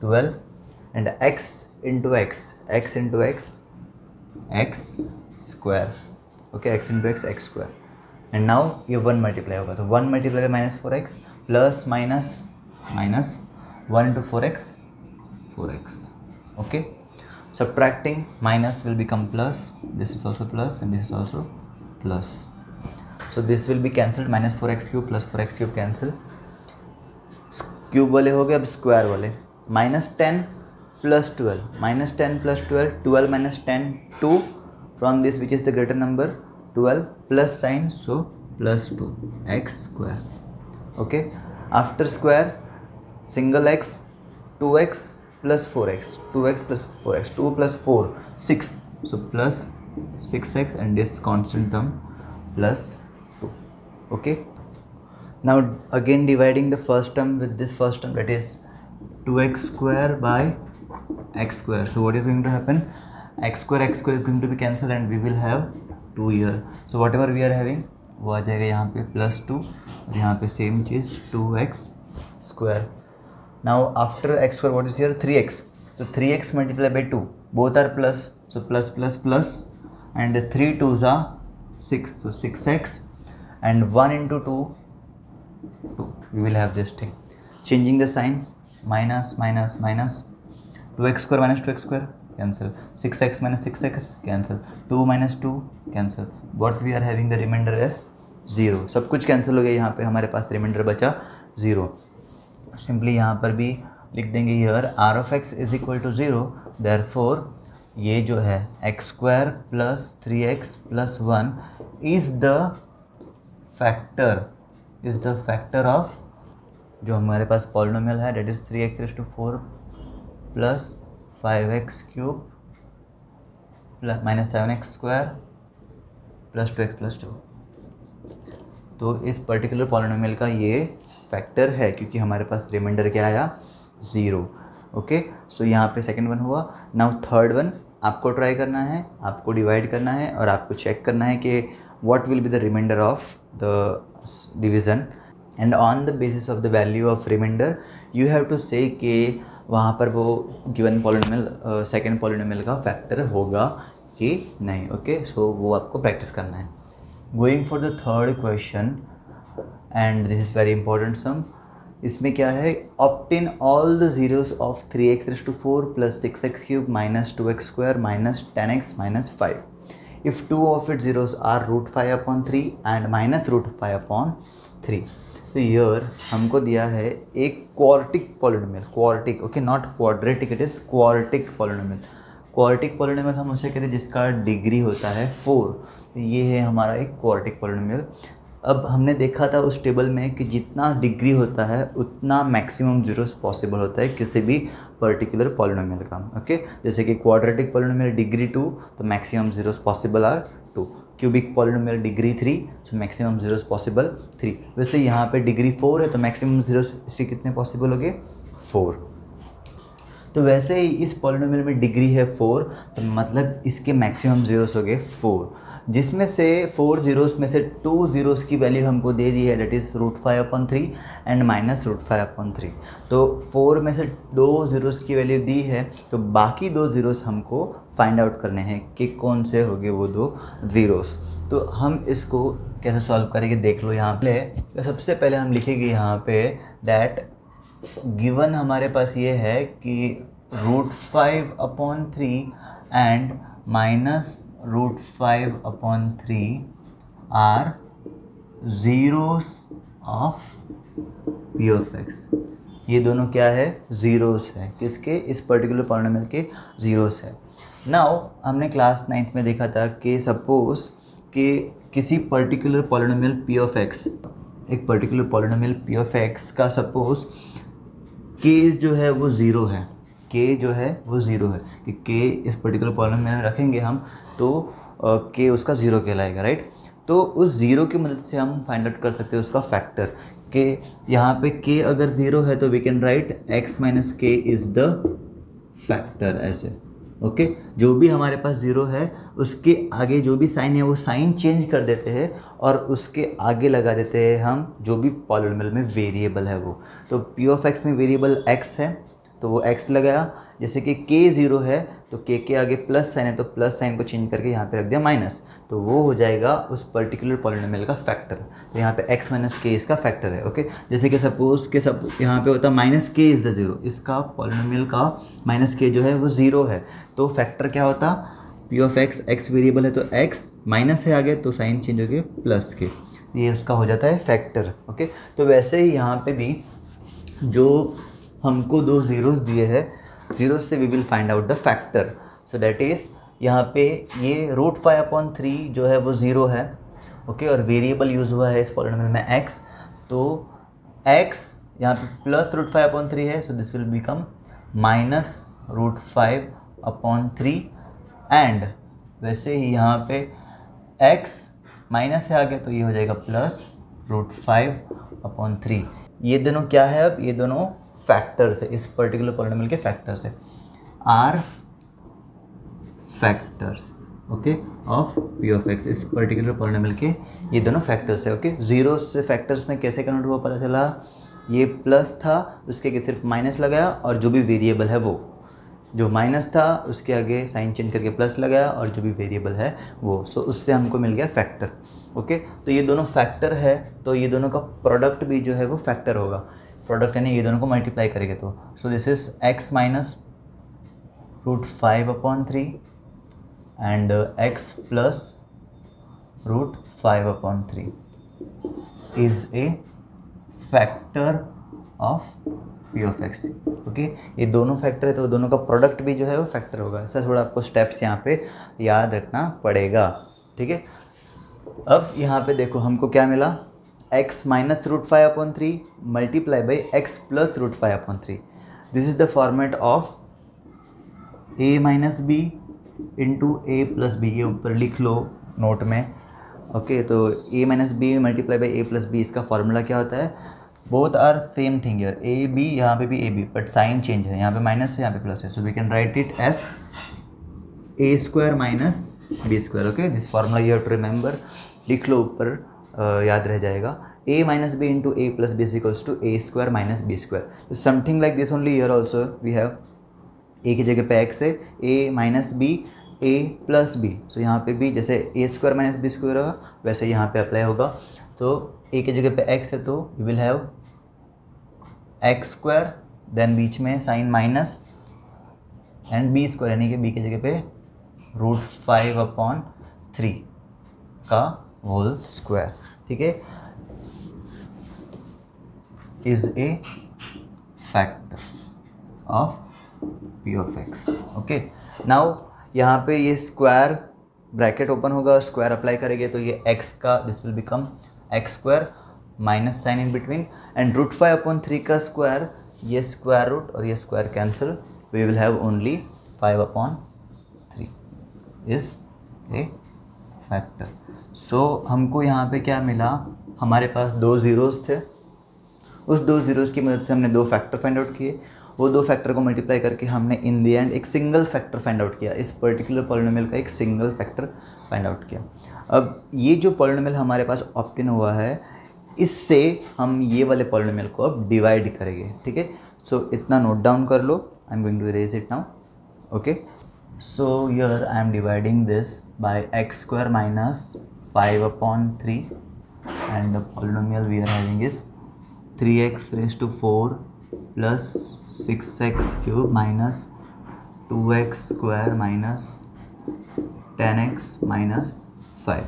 12 and x into x square. Okay, x into x square and now ये 1 मल्टीप्लाई होगा तो 1 multiply by -4x plus minus 1 into 4x. Okay, subtracting minus will become plus, this is also plus and this is also plus. So this will be cancelled, -4x cube plus 4x cube cancel. Cube वाले हो गए. अब square वाले -10 plus 12, -10 plus 12, 12 minus 10 2, from this which is the greater number 12 plus sign, so plus 2 x square. Okay, after square single x 2x plus 4x, 2x plus 4x, 2 plus 4 6, so plus 6x and this constant term plus 2. Okay, now again dividing the first term with this first term, that is 2x square by x square. So what is going to happen, x square is going to be cancelled and we will have 2 here. So whatever we are having वो आ जाएगा यहाँ पे +2 और यहाँ पे same cheese 2x square. Now after x square what is here 3x, so 3x multiplied by 2, both are plus, so plus and 3 2s are 6, so 6x and 1 into 2 we will have this thing, changing the sign, minus 2x square minus 2x square cancel, 6x minus 6x cancel, 2 minus 2 cancel, what we are having the remainder as 0. सब कुछ cancel हो गया, यहाँ पे हमारे पास reminder बचा 0. Simply यहाँ पर भी लिख देंगे here r of x is equal to 0, therefore ये जो है x square plus 3x plus 1 is the factor of जो हमारे पास पॉलिनोमियल है, that is 3x raised to 4 plus 5x cube plus -7x square plus 2x plus 2. तो इस particular polynomial का ये फैक्टर है क्योंकि हमारे पास रिमाइंडर क्या आया 0. ओके, सो यहाँ पे सेकंड वन हुआ. नाउ थर्ड वन आपको ट्राई करना है, आपको डिवाइड करना है और आपको चेक करना है कि what will be the remainder of the division and on the basis of the value of remainder you have to say कि वहाँ पर वो गिवन पॉलिनोमियल सेकंड पॉलिनोमियल का फैक्टर होगा कि नहीं. ओके, सो वो आपको प्रैक्टिस करना है. Going for the third question and this is very important sum. इसमें क्या है, obtain all the zeros of 3x raised to 4 plus 6x cube minus 2x square minus 10x minus 5 if two of it zeros are √5/3 and minus √5/3. तो here हमको दिया है एक quartic polynomial, quartic, okay, not quadratic, it is quartic polynomial. Quartic polynomial हम उसे कहते हैं जिसका डिग्री होता है 4. ये है हमारा एक क्वार्टिक पॉलिनोमियल. अब हमने देखा था उस टेबल में कि जितना डिग्री होता है उतना मैक्सिमम जीरोस पॉसिबल होता है किसी भी पर्टिकुलर पॉलिनोमियल का. ओके, जैसे कि क्वाड्रेटिक पॉलिनोमियल डिग्री 2 तो maximum zeros possible are 2. Cubic polynomial degree 3 तो मैक्सिमम जीरोस पॉसिबल 3. वैसे यहाँ पे डिग्री 4 है तो मैक्सिमम जीरोस इससे कितने पॉसिबल हो गए 4. तो वैसे ही इस पॉलिनोमियल में डिग्री है 4 तो मतलब इसके मैक्सिमम जीरोस हो गए 4, जिसमें से 4 जीरोस में से 2 जीरोस की वैल्यू हमको दे दी है, डेट इज़ √5/3 एंड माइनस √5/3. तो 4 में से 2 जीरोस की वैल्यू दी है तो बाकी 2 जीरोस हमको फाइंड आउट करने हैं कि कौन से होंगे वो 2 जीरोस. तो हम इसको कैसे सॉल्व करेंगे देख लो. यहाँ पे तो सबसे पहले हम लिखेंगे यहाँ पे दैट गिवन हमारे पास ये है कि √5/3 and -√5/3 are zeros of p of x. ये दोनों क्या है, ज़ीरोस है, किसके, इस पर्टिकुलर पॉलिनोमियल के ज़ीरोस है. नाउ हमने क्लास 9th में देखा था कि सपोज कि किसी particular polynomial p of x, एक particular polynomial p of x का सपोज k जो है वो ज़ीरो है, k जो है वो ज़ीरो है, कि k इस पर्टिकुलर पॉलिनोमियल में रखेंगे हम तो k उसका ज़ीरो कहलाएगा, राइट. तो उस ज़ीरो की मदद से हम फाइंड आउट कर सकते हैं उसका फैक्टर, कि यहाँ पे k अगर ज़ीरो है तो we can write x minus k is the factor, ऐसे. ओके, जो भी हमारे पास ज़ीरो है उसके आगे जो भी साइन है वो साइन चेंज कर देते हैं और उसके आगे लगा देते हैं हम जो भी पॉलिनोमियल में वेरिएबल है वो. तो p ऑफ x में वेरिएबल x है तो वो x लगाया, जैसे कि k ज़ीरो है तो k के आगे प्लस साइन है तो प्लस साइन को चेंज करके यहाँ पे रख दिया माइनस, तो वो हो जाएगा उस पर्टिकुलर पॉलिनोमियल का फैक्टर. तो यहाँ पे x माइनस के इसका फैक्टर है. ओके, जैसे कि सपोज के सब यहाँ पे होता minus k is the zero, इसका पॉलिनोमियल का माइनस के जो है वो ज़ीरो है, तो फैक्टर क्या होता, p of x, x variable है तो x माइनस है आगे तो साइन चेंज हो गया प्लस के, ये उसका हो जाता है फैक्टर. ओके, तो वैसे ही यहाँ पे भी जो हमको दो ज़ीरोज़ दिए हैं, ज़ीरोज़ से we will find out the factor. So that is यहाँ पे ये √5/3 जो है वो ज़ीरो है. ओके, और वेरिएबल यूज़ हुआ है इस पॉलिनोमियल में x, तो x यहाँ पे प्लस √5/3 है, so this will become -√5/3 and वैसे ही यहाँ पे x माइनस से आ गया तो ये हो जाएगा प्लस √5/3. ये दोनों क्या है, अब ये दोनों फैक्टर्स है, इस पर्टिकुलर पॉलिनोमियल के फैक्टर्स है, are factors. Okay, of p of x, इस पर्टिकुलर पॉलिनोमियल के ये दोनों फैक्टर्स है. ओके, जीरो से फैक्टर्स में कैसे कन्वर्ट हुआ पता चला, ये प्लस था उसके आगे सिर्फ माइनस लगाया और जो भी वेरिएबल है वो, जो माइनस था उसके आगे साइन चेंज करके प्लस लगाया और जो भी वेरिएबल है वो, सो उससे हमको मिल गया फैक्टर. ओके, तो ये दोनों फैक्टर है तो ये दोनों का प्रोडक्ट भी जो है वो फैक्टर होगा. प्रोडक्ट यानी ये दोनों को मल्टीप्लाई करेंगे तो, सो this is x minus √5/3 and x plus √5/3 is a factor of p of x. Okay, ये दोनों फैक्टर है तो दोनों का प्रोडक्ट भी जो है वो फैक्टर होगा. ऐसा थोड़ा आपको स्टेप्स यहाँ पे याद रखना पड़ेगा. ठीक है, अब यहाँ पे देखो हमको क्या मिला, x minus √5/3 multiply by x plus √5/3. This is the format of a minus b into a plus b, ये ऊपर लिख लो नोट में. ओके, तो a minus b multiply by a plus b, इसका फॉर्मूला क्या होता है, both are same thing here, a b, यहाँ पे भी a b but sign change है, यहाँ पे माइनस है यहाँ पे प्लस है, so we can write it as a² minus b². Okay, this formula you have to remember, लिख लो ऊपर, याद रह जाएगा. a minus b into a plus b equals to a² minus b². Something like this only here also we have, a की जगह पे x है, a minus b a plus b, so यहाँ पे भी जैसे a² माइनस b² होगा वैसे यहाँ पे अप्लाई होगा. तो a की जगह पे x है तो we will have x², then बीच में साइन माइनस एंड b² यानी कि b की जगह पे √5/3 का होल स्क्वायर. ठीक है, is a factor of p of x. Okay, now यहाँ पे ये स्क्वायर ब्रैकेट ओपन होगा और स्क्वायर अप्लाई करेंगे तो ये x का this will become x² minus sign in between and √5/3 का स्क्वायर, ये स्क्वायर रूट और ये square cancel, we will have only 5/3 is a factor. So हमको यहाँ पे क्या मिला, हमारे पास दो ज़ीरोज़ थे, उस दो ज़ीरोज़ की मदद से हमने दो फैक्टर फाइंड आउट किए, वो दो फैक्टर को मल्टीप्लाई करके हमने इन दी एंड एक सिंगल फैक्टर फाइंड आउट किया, इस पर्टिकुलर पॉलिनोमियल का एक सिंगल फैक्टर फाइंड आउट किया. अब ये जो पॉलिनोमियल हमारे पास ऑब्टेन हुआ है, इससे हम ये वाले पॉलिनोमियल को अब डिवाइड करेंगे. ठीक है, सो इतना नोट डाउन कर लो, I am going to erase it now. Okay, so here I am dividing this by x² minus 5/3 and the polynomial we are having is 3x raised to 4 plus 6x cube minus 2x square minus 10x minus 5.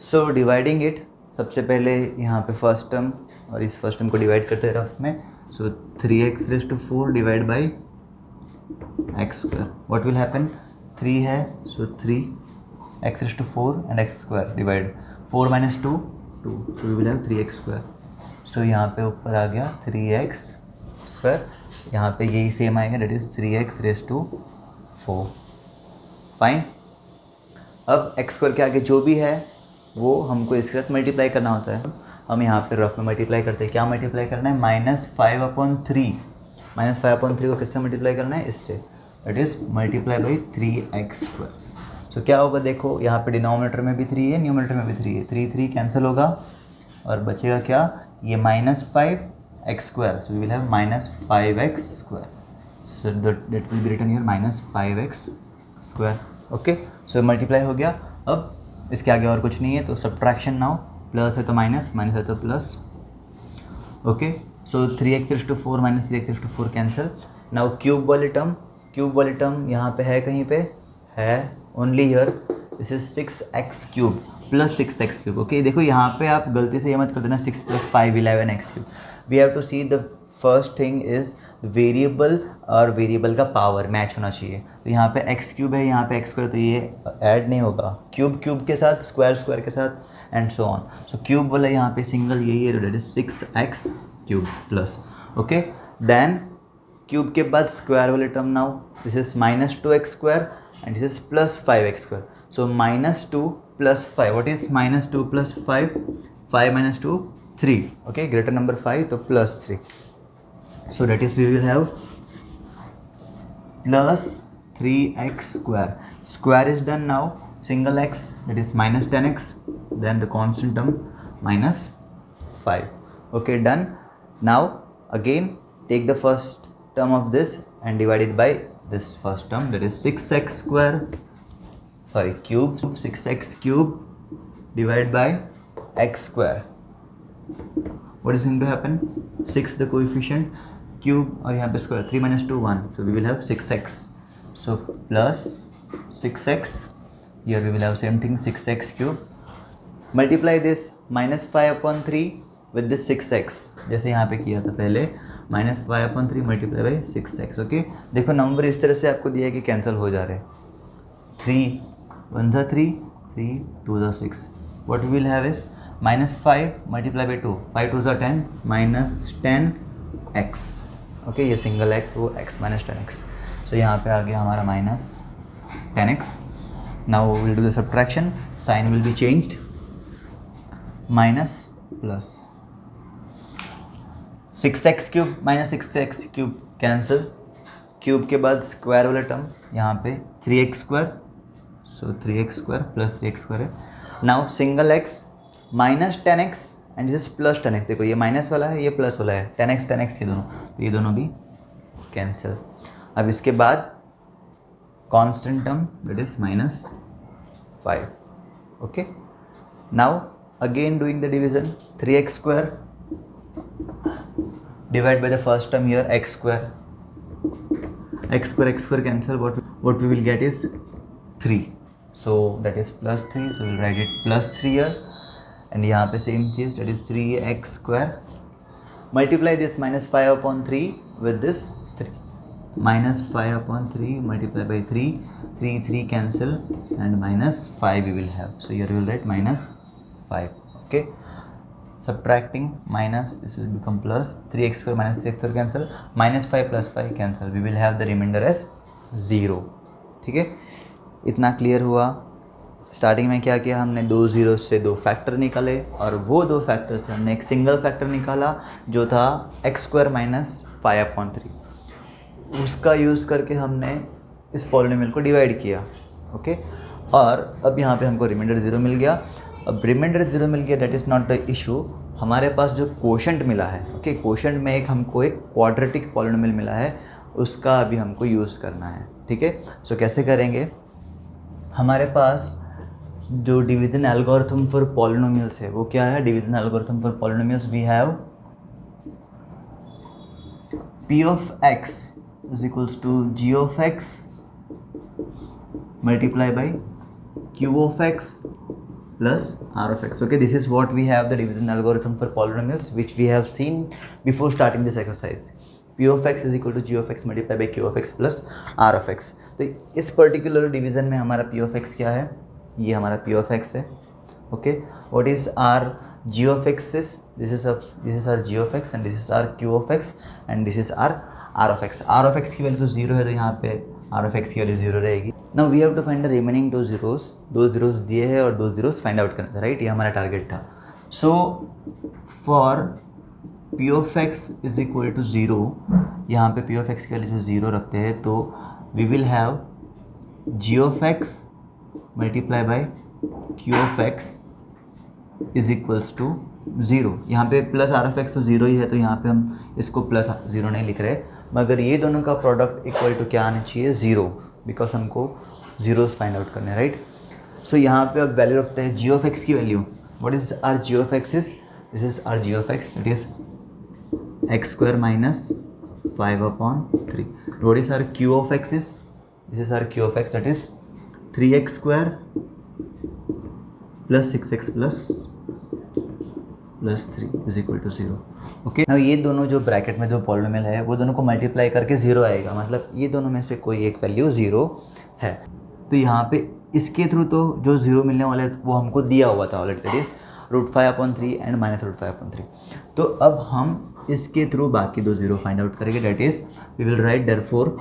So dividing it, सबसे पहले यहाँ पे first term और इस first term को divide करते हैं rough में. So 3x raise to 4 divide by x square. What will happen, 3 है so 3x raise to 4 and x square divide 4 minus 2 2. So we will have 3x square. So यहाँ पे ऊपर आ गया 3x square, यहाँ पे यही सेम आएगा, that is 3x raise to 4. Fine. अब x स्क्वायर के आगे जो भी है वो हमको इसके साथ मल्टीप्लाई करना होता है. हम यहाँ पे रफ में मल्टीप्लाई करते हैं. क्या मल्टीप्लाई करना है, -5/3. -5/3 को किससे मल्टीप्लाई करना है, इससे. That is multiply by 3x square. So क्या होगा, देखो यहाँ पे डिनोमिनेटर में भी 3 है, न्यूमिनेटर में भी 3 है. 3 कैंसिल होगा और बचेगा क्या, ये -5x square. So we will have -5x square. So that will be written here -5x square. Okay, so multiply हो गया. अब इसके आगे और कुछ नहीं है, तो सब्ट्रैक्शन नाउ. प्लस है तो माइनस, माइनस है तो plus. Okay, so 3x raise to 4 minus 3x raise to 4 cancel. Now cube वाली टर्म यहाँ पे है, कहीं पे है, only here. This is 6x cube plus 6x cube. Okay, देखो यहाँ पे आप गलती से ये मत कर देना 6 + 5 11x cube. We have to see the first thing is variable और वेरिएबल का पावर मैच होना चाहिए. तो यहाँ पे x क्यूब है, यहाँ पे x स्क्वायर, तो ये ऐड नहीं होगा. क्यूब के साथ, स्क्वायर के साथ and so on. So cube वाला यहाँ पे सिंगल यही है, that is 6x cube plus. Okay, then cube के बाद स्क्वायर वाले term. Now this is -2x square and this is +5x square. So -2 + 5, what is -2 + 5? 5 - 2 3. Okay, greater number 5 तो +3. So that is we will have plus 3x square. Square is done now. Single x, that is -10x. Then the constant term -5. Okay, done. Now again take the first term of this and divide it by this first term, that is 6x square. Sorry, cube. 6x cube divided by x square. What is going to happen? 6 the coefficient, cube और यहाँ पे square. 3 - 2 1. So we will have 6x. So plus 6x. Here we will have same thing, 6x cube. Multiply this -5/3 with this 6x, जैसे यहाँ पे किया था पहले. -5/3 multiply by 6x. Okay, देखो नंबर इस तरह से आपको दिया है कि कैंसिल हो जा रहे हैं. 3 1 3, 3 2 6. What we will have is -5 multiply by 2, 5 2 10, -10x. Okay, ये सिंगल x, वो x -10x. सो यहाँ पे आ गया हमारा -10x. Now will do the subtraction. Sign will be changed, minus plus. 6x cube -6x cube cancel. Cube के बाद square वाला टर्म यहाँ पे 3x square. So 3x square plus 3x square है. Now single x -10x and this plus 10x. देखो ये minus वाला है, ये प्लस वाला है. 10x ये दोनों, तो ये दोनों भी कैंसिल. अब इसके बाद constant term, that is -5. Okay, now again doing the division. 3x square divide by the first term here x square. x square cancel. What we will get is 3. So that is +3. So we'll write it +3 here. And यहाँ पे same cheese, that is 3x square. Multiply this -5/3 with this 3. -5/3 multiply by 3. 3 cancel and -5 we will have. So here we will write -5. Okay. Subtracting minus, this will become plus. 3x square minus 3x square cancel. -5 + 5 cancel. We will have the remainder as 0. ठीक है, इतना clear हुआ. Starting में क्या किया हमने, 2 zero से 2 factor निकाले और वो 2 फैक्टर से हमने एक सिंगल फैक्टर निकाला जो था x स्क्वायर -5/3. उसका यूज़ करके हमने इस पॉलिनोमियल को डिवाइड किया. ओके, और अब यहाँ पे हमको रिमाइंडर 0 मिल गया. अब रिमाइंडर 0 मिल गया, that is not the issue. हमारे पास जो कोशेंट मिला है, ओके, कोशेंट में हमको एक क्वाड्रेटिक पॉलिनोमियल मिला है, उसका अभी हमको यूज़ करना है. ठीक है, सो कैसे करेंगे. हमारे पास जो डिवीजन एल्गोरिथम फॉर पॉलिनोमियल्स है वो क्या है. Division algorithm for polynomials we have p of x is equals to g of x multiply by q of x plus r of x. Okay, this is what we have the division algorithm for polynomials which we have seen before starting this exercise. p of x is equal to g of x multiply by q of x plus r of x. तो इस particular division में हमारा p of x क्या है, ये हमारा p of x है. Okay, what is r g of x is this is our g of x and this is our q of x and this is our r of x. r of x की value तो 0 है तो यहाँ पे r of x की value 0 रहेगी. Now we have to find the remaining दो zeros दिए हैं और दो जीरोस फाइंड आउट करना था, राइट. ये हमारा टारगेट था. So for p of x is equal to 0, यहाँ पे p of x की वैल्यू 0 रखते हैं तो we will have g of x multiply by q of x is equals to 0. यहाँ पे प्लस आर ऑफ एक्स तो 0 ही है तो यहाँ पे हम इसको प्लस 0 नहीं लिख रहे, मगर ये दोनों का प्रोडक्ट इक्वल टू क्या आना चाहिए, 0, बिकॉज हमको जीरोस फाइंड आउट करने हैं, राइट. सो यहाँ पे अब वैल्यू रखते हैं जी ऑफ एक्स की value. What is our g of x is, this is our g of x, it is x square minus 5/3. What is our q of x is, this is our q of x, that is 3x square plus 6x plus 3 is equal to 0. Okay, now ये दोनों जो bracket में जो polynomial है वो दोनों को multiply करके 0 आएगा, मतलब ये दोनों में से कोई एक वैल्यू 0 है. तो यहाँ पे इसके थ्रू तो जो 0 मिलने वाला है वो हमको दिया हुआ था ऑलरेडी, दैट इज √5/3 एंड -√5/3. तो अब हम इसके थ्रू बाकी दो 0 फाइंड आउट करेंगे, that is we will write therefore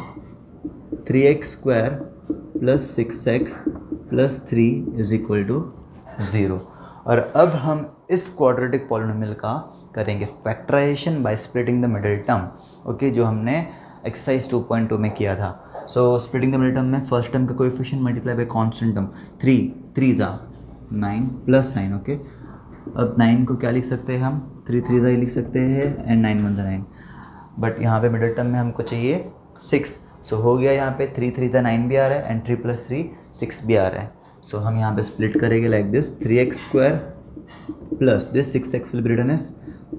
3x square plus 6x plus 3 is equal to 0. और अब हम इस क्वाड्रेटिक पॉलिनोमियल का करेंगे factorisation by splitting the middle term. Okay, जो हमने एक्सरसाइज 2.2 में किया था. So splitting the middle term में फर्स्ट टर्म का coefficient multiply by constant term 3 जा 9 प्लस 9. ओके, अब 9 को क्या लिख सकते हैं हम, 3 जा ही लिख सकते हैं एंड 9 1 जा 9, बट यहाँ पे मिडिल टर्म में हमको चाहिए 6. सो हो गया यहाँ पे 3 जा 9 भी आ रहा है एंड 3 + 3 6 भी आ रहा है. सो हम यहाँ पे स्प्लिट करेंगे like this, 3x square plus this 6x will be written as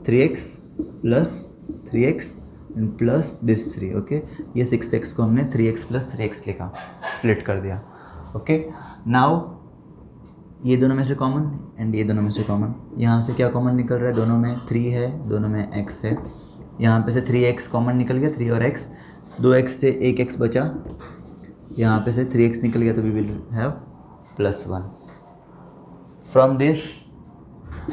3x plus 3x and plus this 3. Okay, ये 6x को हमने 3x प्लस 3x लिखा, स्प्लिट कर दिया. ओके, नाउ ये दोनों में से कॉमन एंड ये दोनों में से कॉमन. यहाँ से क्या कॉमन निकल रहा है, दोनों में 3 है, दोनों में x है. यहाँ पे से 3x कॉमन निकल गया, 3 और x, 2x से 1x बचा, यहाँ पे से 3x निकल गया तो we will have +1. From this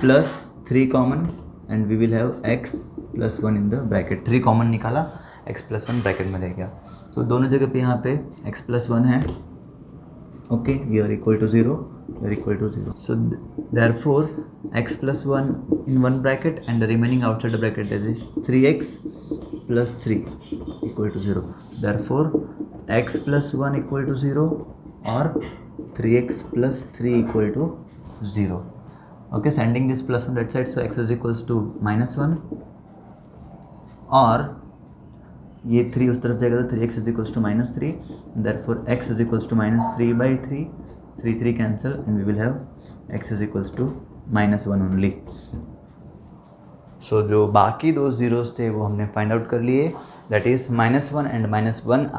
+3 common and we will have x plus 1 in the bracket. 3 common निकाला, x plus 1 ब्रैकेट में रह गया. तो दोनों जगह पे यहाँ पे x plus 1 है. Okay, we are equal to 0, we are equal to 0. So therefore x plus 1 in one bracket and the remaining outside the bracket is 3x plus 3 equal to 0. Therefore x plus 1 equal to 0 or 3x plus 3 equal to 0. Okay, sending this plus 1 that side, so x is equals to -1 और ये 3 उस तरफ जाएगा तो 3x is equals to -3. therefore x is equals to -3/3, 3 cancel and we will have x is equals to -1 only. So जो बाकी दो zeros थे वो हमने फाइंड आउट कर लिए, that is -1 and -1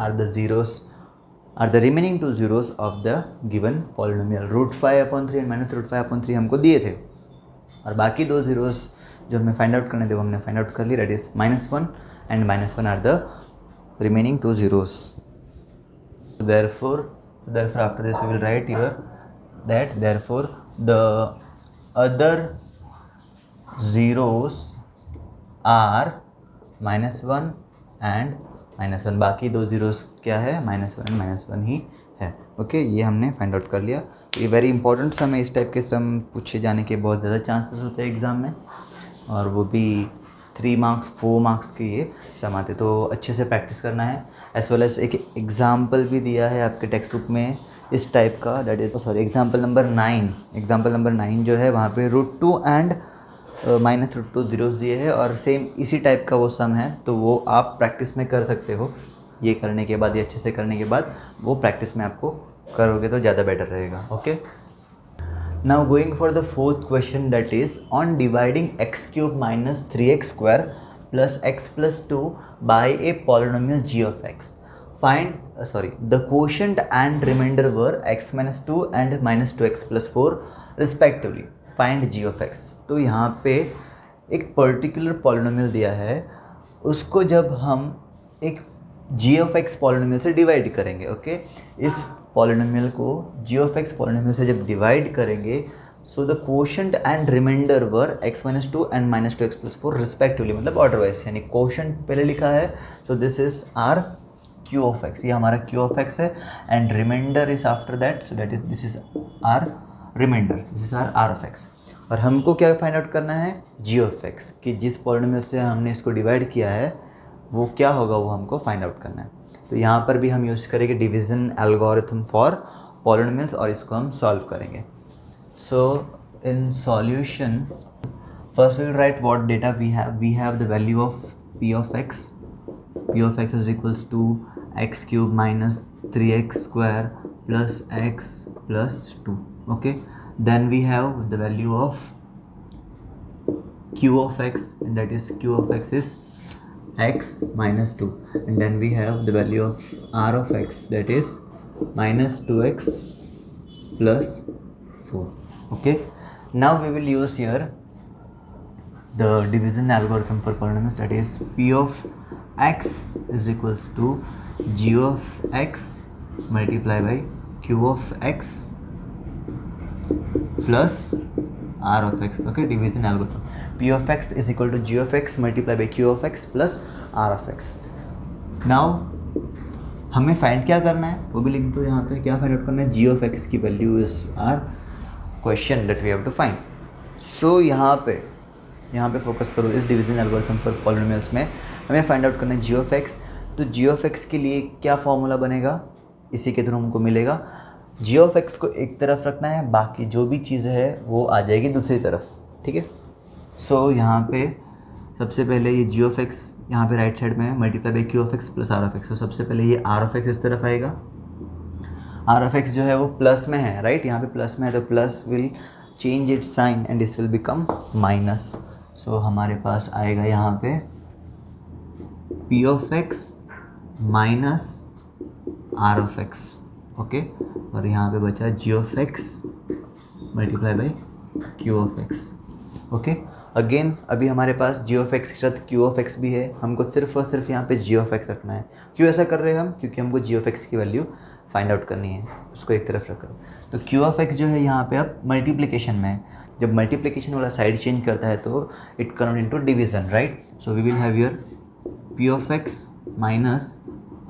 are the remaining two zeros of the given polynomial. √5/3 and -√5/3 हमको दिए थे और बाकी दो zeros जो हमें फाइंड आउट करने थे वो हमने फाइंड आउट कर लिए, that is -1 and -1 are the remaining two zeros. Therefore after this we will write here that therefore the other zeros are -1 and -1. बाकी दो जीरोस क्या है, -1 एंड -1 ही है. ओके, ये हमने फाइंड आउट कर लिया. ये वेरी इंपॉर्टेंट सम है, इस टाइप के सम पूछे जाने के बहुत ज़्यादा चांसेस होते हैं एग्ज़ाम में, और वो भी 3 मार्क्स 4 मार्क्स के ये सम आते, तो अच्छे से प्रैक्टिस करना है. एज वेल एज एक एग्जाम्पल भी दिया है आपके टेक्स्ट बुक में इस टाइप का, दैट इज एग्जाम्पल नंबर 9 जो है वहाँ पे √2 एंड -√2 जीरोस दिए हैं और सेम इसी टाइप का वो सम है, तो वो आप प्रैक्टिस में कर सकते हो. ये करने के बाद, ये अच्छे से करने के बाद वो प्रैक्टिस में आपको करोगे तो ज़्यादा बेटर रहेगा. Okay, now going for the fourth question, that is on dividing x³ - 3x² plus x plus 2 by a polynomial g of x. The quotient and remainder were x minus 2 and minus 2x plus 4 respectively. Find g of x. तो यहाँ पे एक particular polynomial दिया है, उसको जब हम एक g of x पॉलिनोमियल से डिवाइड करेंगे, ओके, इस पॉलिनोमियल को g of x पॉलिनोमियल से जब डिवाइड करेंगे, so the quotient and remainder were x minus 2 and minus 2x plus 4 respectively, मतलब ऑर्डर वाइज, यानी क्वोशंट पहले लिखा है, so this is our q of x, ये हमारा q of x है, and remainder is after that, so that is this is our remainder, this is are r of x. और हमको क्या फाइंड आउट करना है, g of x, कि जिस पॉलिनोमियल से हमने इसको डिवाइड किया है वो क्या होगा, वो हमको फाइंड आउट करना है. तो यहाँ पर भी हम यूज़ करेंगे डिवीज़न एल्गोरिथम फॉर पॉलिनोमियल्स और इसको हम सॉल्व करेंगे. So in solution, first we will write what data we have. We have the value of p of x. P of x is equals to x cube minus 3x square plus x plus 2. Okay. Then we have the value of q of x, and that is q of x is x minus 2. And then we have the value of r of x, that is minus 2x plus 4. Okay, now we will use here the division algorithm for polynomials, that is p of x is equals to g of x multiply by q of x plus r of x. Okay, division algorithm, p of x is equal to g of x multiply by q of x plus r of x. Now हमें find क्या करना है वो भी लिख दो यहाँ पे, क्या फाइंड आउट करना है, g of x की value is our question that we have to find. So यहाँ पे फोकस करो, इस डिवीजन एल्गोरिथम फॉर पॉलिनोमियल्स में हमें फाइंड आउट करना है g of x. तो g of x के लिए क्या फॉर्मूला बनेगा, इसी के थ्रू हमको मिलेगा. g of x को एक तरफ रखना है, बाकी जो भी चीज़ है वो आ जाएगी दूसरी तरफ, ठीक है. सो यहाँ पे सबसे पहले ये g of x यहाँ पे राइट साइड में है, multiply by q of x plus r of x. तो सबसे पहले ये r of x इस तरफ आएगा, r of x जो है वो प्लस में है, राइट, यहाँ पे प्लस में है, तो plus will change its sign and this will become minus. So हमारे पास आएगा यहाँ पे p of x minus r of x. Okay, और यहाँ पे बचा g of x multiply by q of x. Okay, again अभी हमारे पास g of x के साथ q of x भी है, हमको सिर्फ और सिर्फ यहाँ पे g of x रखना है. क्यों ऐसा कर रहे हैं हम, क्योंकि हमको g of x की वैल्यू फाइंड आउट करनी है, उसको एक तरफ रखो. तो q of x जो है यहाँ पे अब मल्टीप्लिकेशन में है, जब मल्टीप्लिकेशन वाला साइड चेंज करता है तो it convert into division, right. So we will have here p of x minus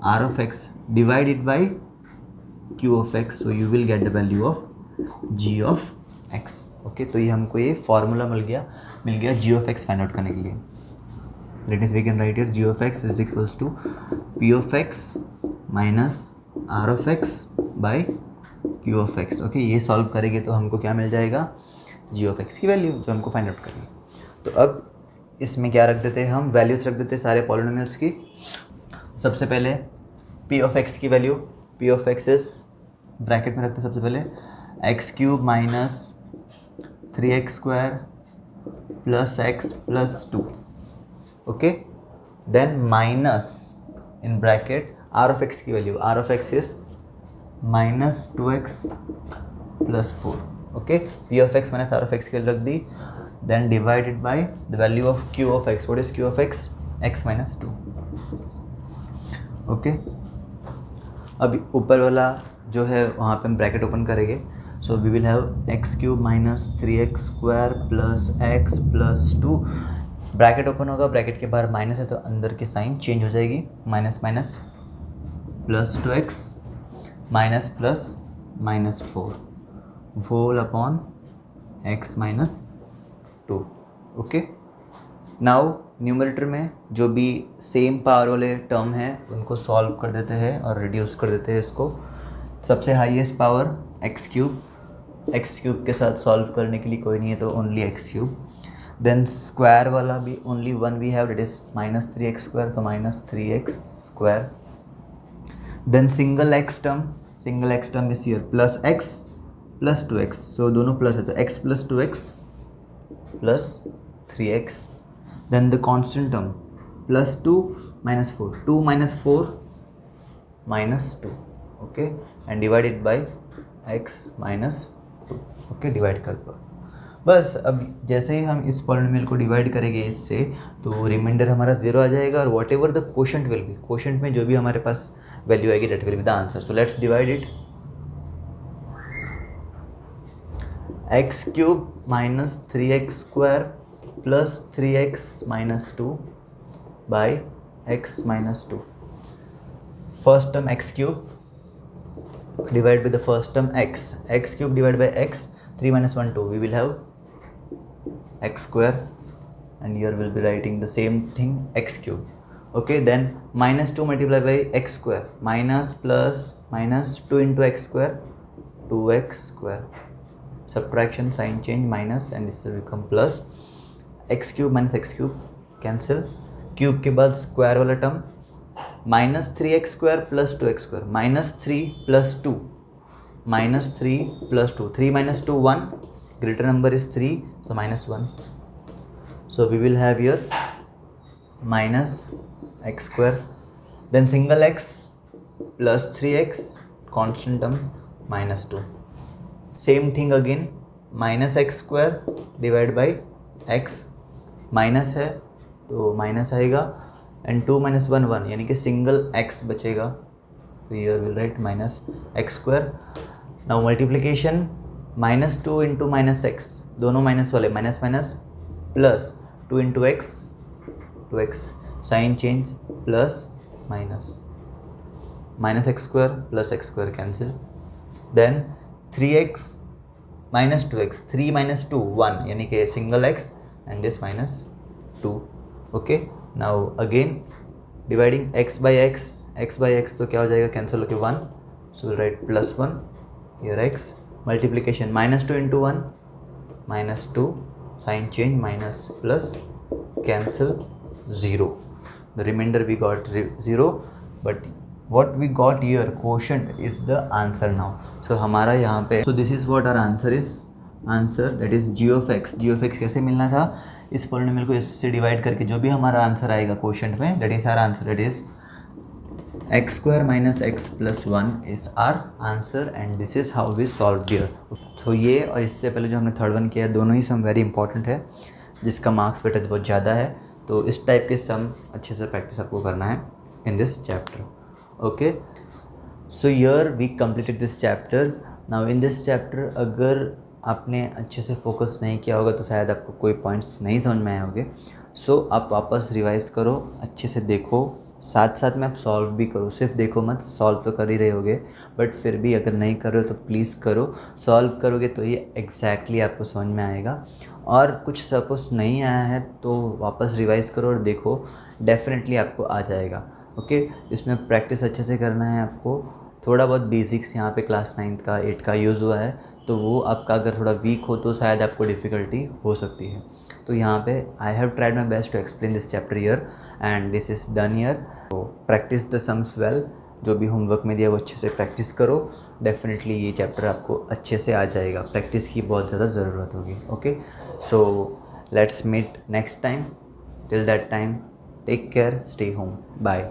r of x divided by q of x, so you will get the value of g of x. Okay, तो ये हमको ये formula मिल गया g of x find out करने के लिए. That is we can write here g of x is equals to p of x minus r of x by q of x. Okay, ये solve करेंगे तो हमको क्या मिल जाएगा, g of x की वैल्यू जो हमको फाइंड आउट करनी है. तो अब इसमें क्या रख देते हैं हम, वैल्यूज रख देते हैं सारे पॉलिनोमियल्स की. सबसे पहले p of x की value, p of x is bracket में रखते हैं सबसे पहले x cube minus 3x square plus x plus 2. Okay, then minus in bracket r of x की value, r of x is minus 2x plus 4. Okay, p of x मैंने r of x की value रख दी, then divided by the value of q of x. What is q of x, x minus 2. Okay, अभी ऊपर वाला जो है वहाँ पे हम ब्रैकेट ओपन करेंगे. So we will have x cube minus 3x square plus x plus 2. Bracket open होगा, ब्रैकेट के बाहर माइनस है तो अंदर की साइन चेंज हो जाएगी, minus minus plus 2x minus plus minus 4 whole upon x minus 2. Okay, now numerator में जो भी सेम पावर वाले टर्म है उनको सॉल्व कर देते हैं और रिड्यूस कर देते हैं इसको. सबसे हाईएस्ट पावर x क्यूब के साथ सॉल्व करने के लिए कोई नहीं है तो only x cube. Then square वाला भी only one we have, that is minus 3x square, तो minus 3x square. Then single x term is here plus x plus 2x, so दोनों प्लस है तो x plus 2x plus 3x. Then the constant term plus 2 minus 4, 2 minus 4 minus 2, okay, and divided by x minus 2, okay, divide कर दो बस। अब जैसे ही हम इस पॉलिनोमियल को डिवाइड करेंगे इससे, तो रिमाइंडर हमारा 0 आ जाएगा, और whatever the quotient will be, quotient में जो भी हमारे पास वैल्यू आएगी that will be the answer. So let's divide it. X cube minus 3x square plus 3x minus 2 by x minus 2, first term x cube divided by the first term x cube divided by x, 3 minus 1 2, we will have x square, and here we'll be writing the same thing, x cube, okay. Then minus 2 multiplied by x square, minus plus minus 2 into x square, 2x square, subtraction sign change minus, and this will become plus, x cube minus x cube cancel, cube के बाद square वाला term, minus 3x square plus 2x square, minus 3 plus 2, minus 3 plus 2, 3 minus 2 1, greater number is 3, so minus 1, so we will have here minus x square, then single x plus 3x, constant term minus 2, same thing again, minus x square divide by x, minus है तो minus आएगा, and 2 minus 1 1, यानी कि single x बचेगा, तो here will write minus x square. Now multiplication, minus 2 into minus x, दोनों minus वाले, minus minus plus 2 into x, 2x, sign change plus minus, minus x square plus x square cancel, then 3x minus 2x, 3 minus 2 1, यानी कि single x, and this minus 2, okay. Now again dividing x by x, तो क्या हो जाएगा, cancel होके 1, so will write plus 1 here x, multiplication minus 2 into 1 minus 2, sign change minus plus, cancel 0, the remainder we got 0, but what we got here quotient is the answer now. So हमारा यहाँ पे, so this is what our answer is, answer that is g of x कैसे मिलना था, इस polynomial को इससे divide करके जो भी हमारा आंसर आएगा क्वोशंट में, that is our answer, that is x square minus x plus 1 is our answer, and this is how we solve here. तो ये और इससे पहले जो हमने थर्ड वन किया है, दोनों ही सम वेरी इंपॉर्टेंट है, जिसका मार्क्स वेटेज बहुत ज़्यादा है, तो इस टाइप के सम अच्छे से प्रैक्टिस आपको करना है in this chapter, okay. So here we completed this chapter. Now in this chapter अगर आपने अच्छे से फोकस नहीं किया होगा तो शायद आपको कोई पॉइंट्स नहीं समझ में आए होंगे, सो आप वापस रिवाइज करो, अच्छे से देखो, साथ साथ में आप सॉल्व भी करो, सिर्फ देखो मत, सॉल्व तो कर ही रहे होगे, बट फिर भी अगर नहीं कर रहे हो तो प्लीज़ करो, सॉल्व करोगे तो ये एग्जैक्टली आपको समझ में आएगा, और कुछ सपोज नहीं आया है तो वापस रिवाइज करो और देखो, डेफिनेटली आपको आ जाएगा, ओके। इसमें प्रैक्टिस अच्छे से करना है आपको, थोड़ा बहुत बेसिक्स यहाँ पे क्लास 9 का 8 का यूज़ हुआ है, तो वो आपका अगर थोड़ा वीक हो तो शायद आपको डिफ़िकल्टी हो सकती है, तो यहाँ पे I have tried my best to explain this chapter here, and this is done here. तो प्रैक्टिस द सम्स वेल, जो भी होमवर्क में दिया वो अच्छे से प्रैक्टिस करो, डेफिनेटली ये चैप्टर आपको अच्छे से आ जाएगा, प्रैक्टिस की बहुत ज़्यादा ज़रूरत होगी, okay. So let's meet next time, till that time take care, stay home, bye.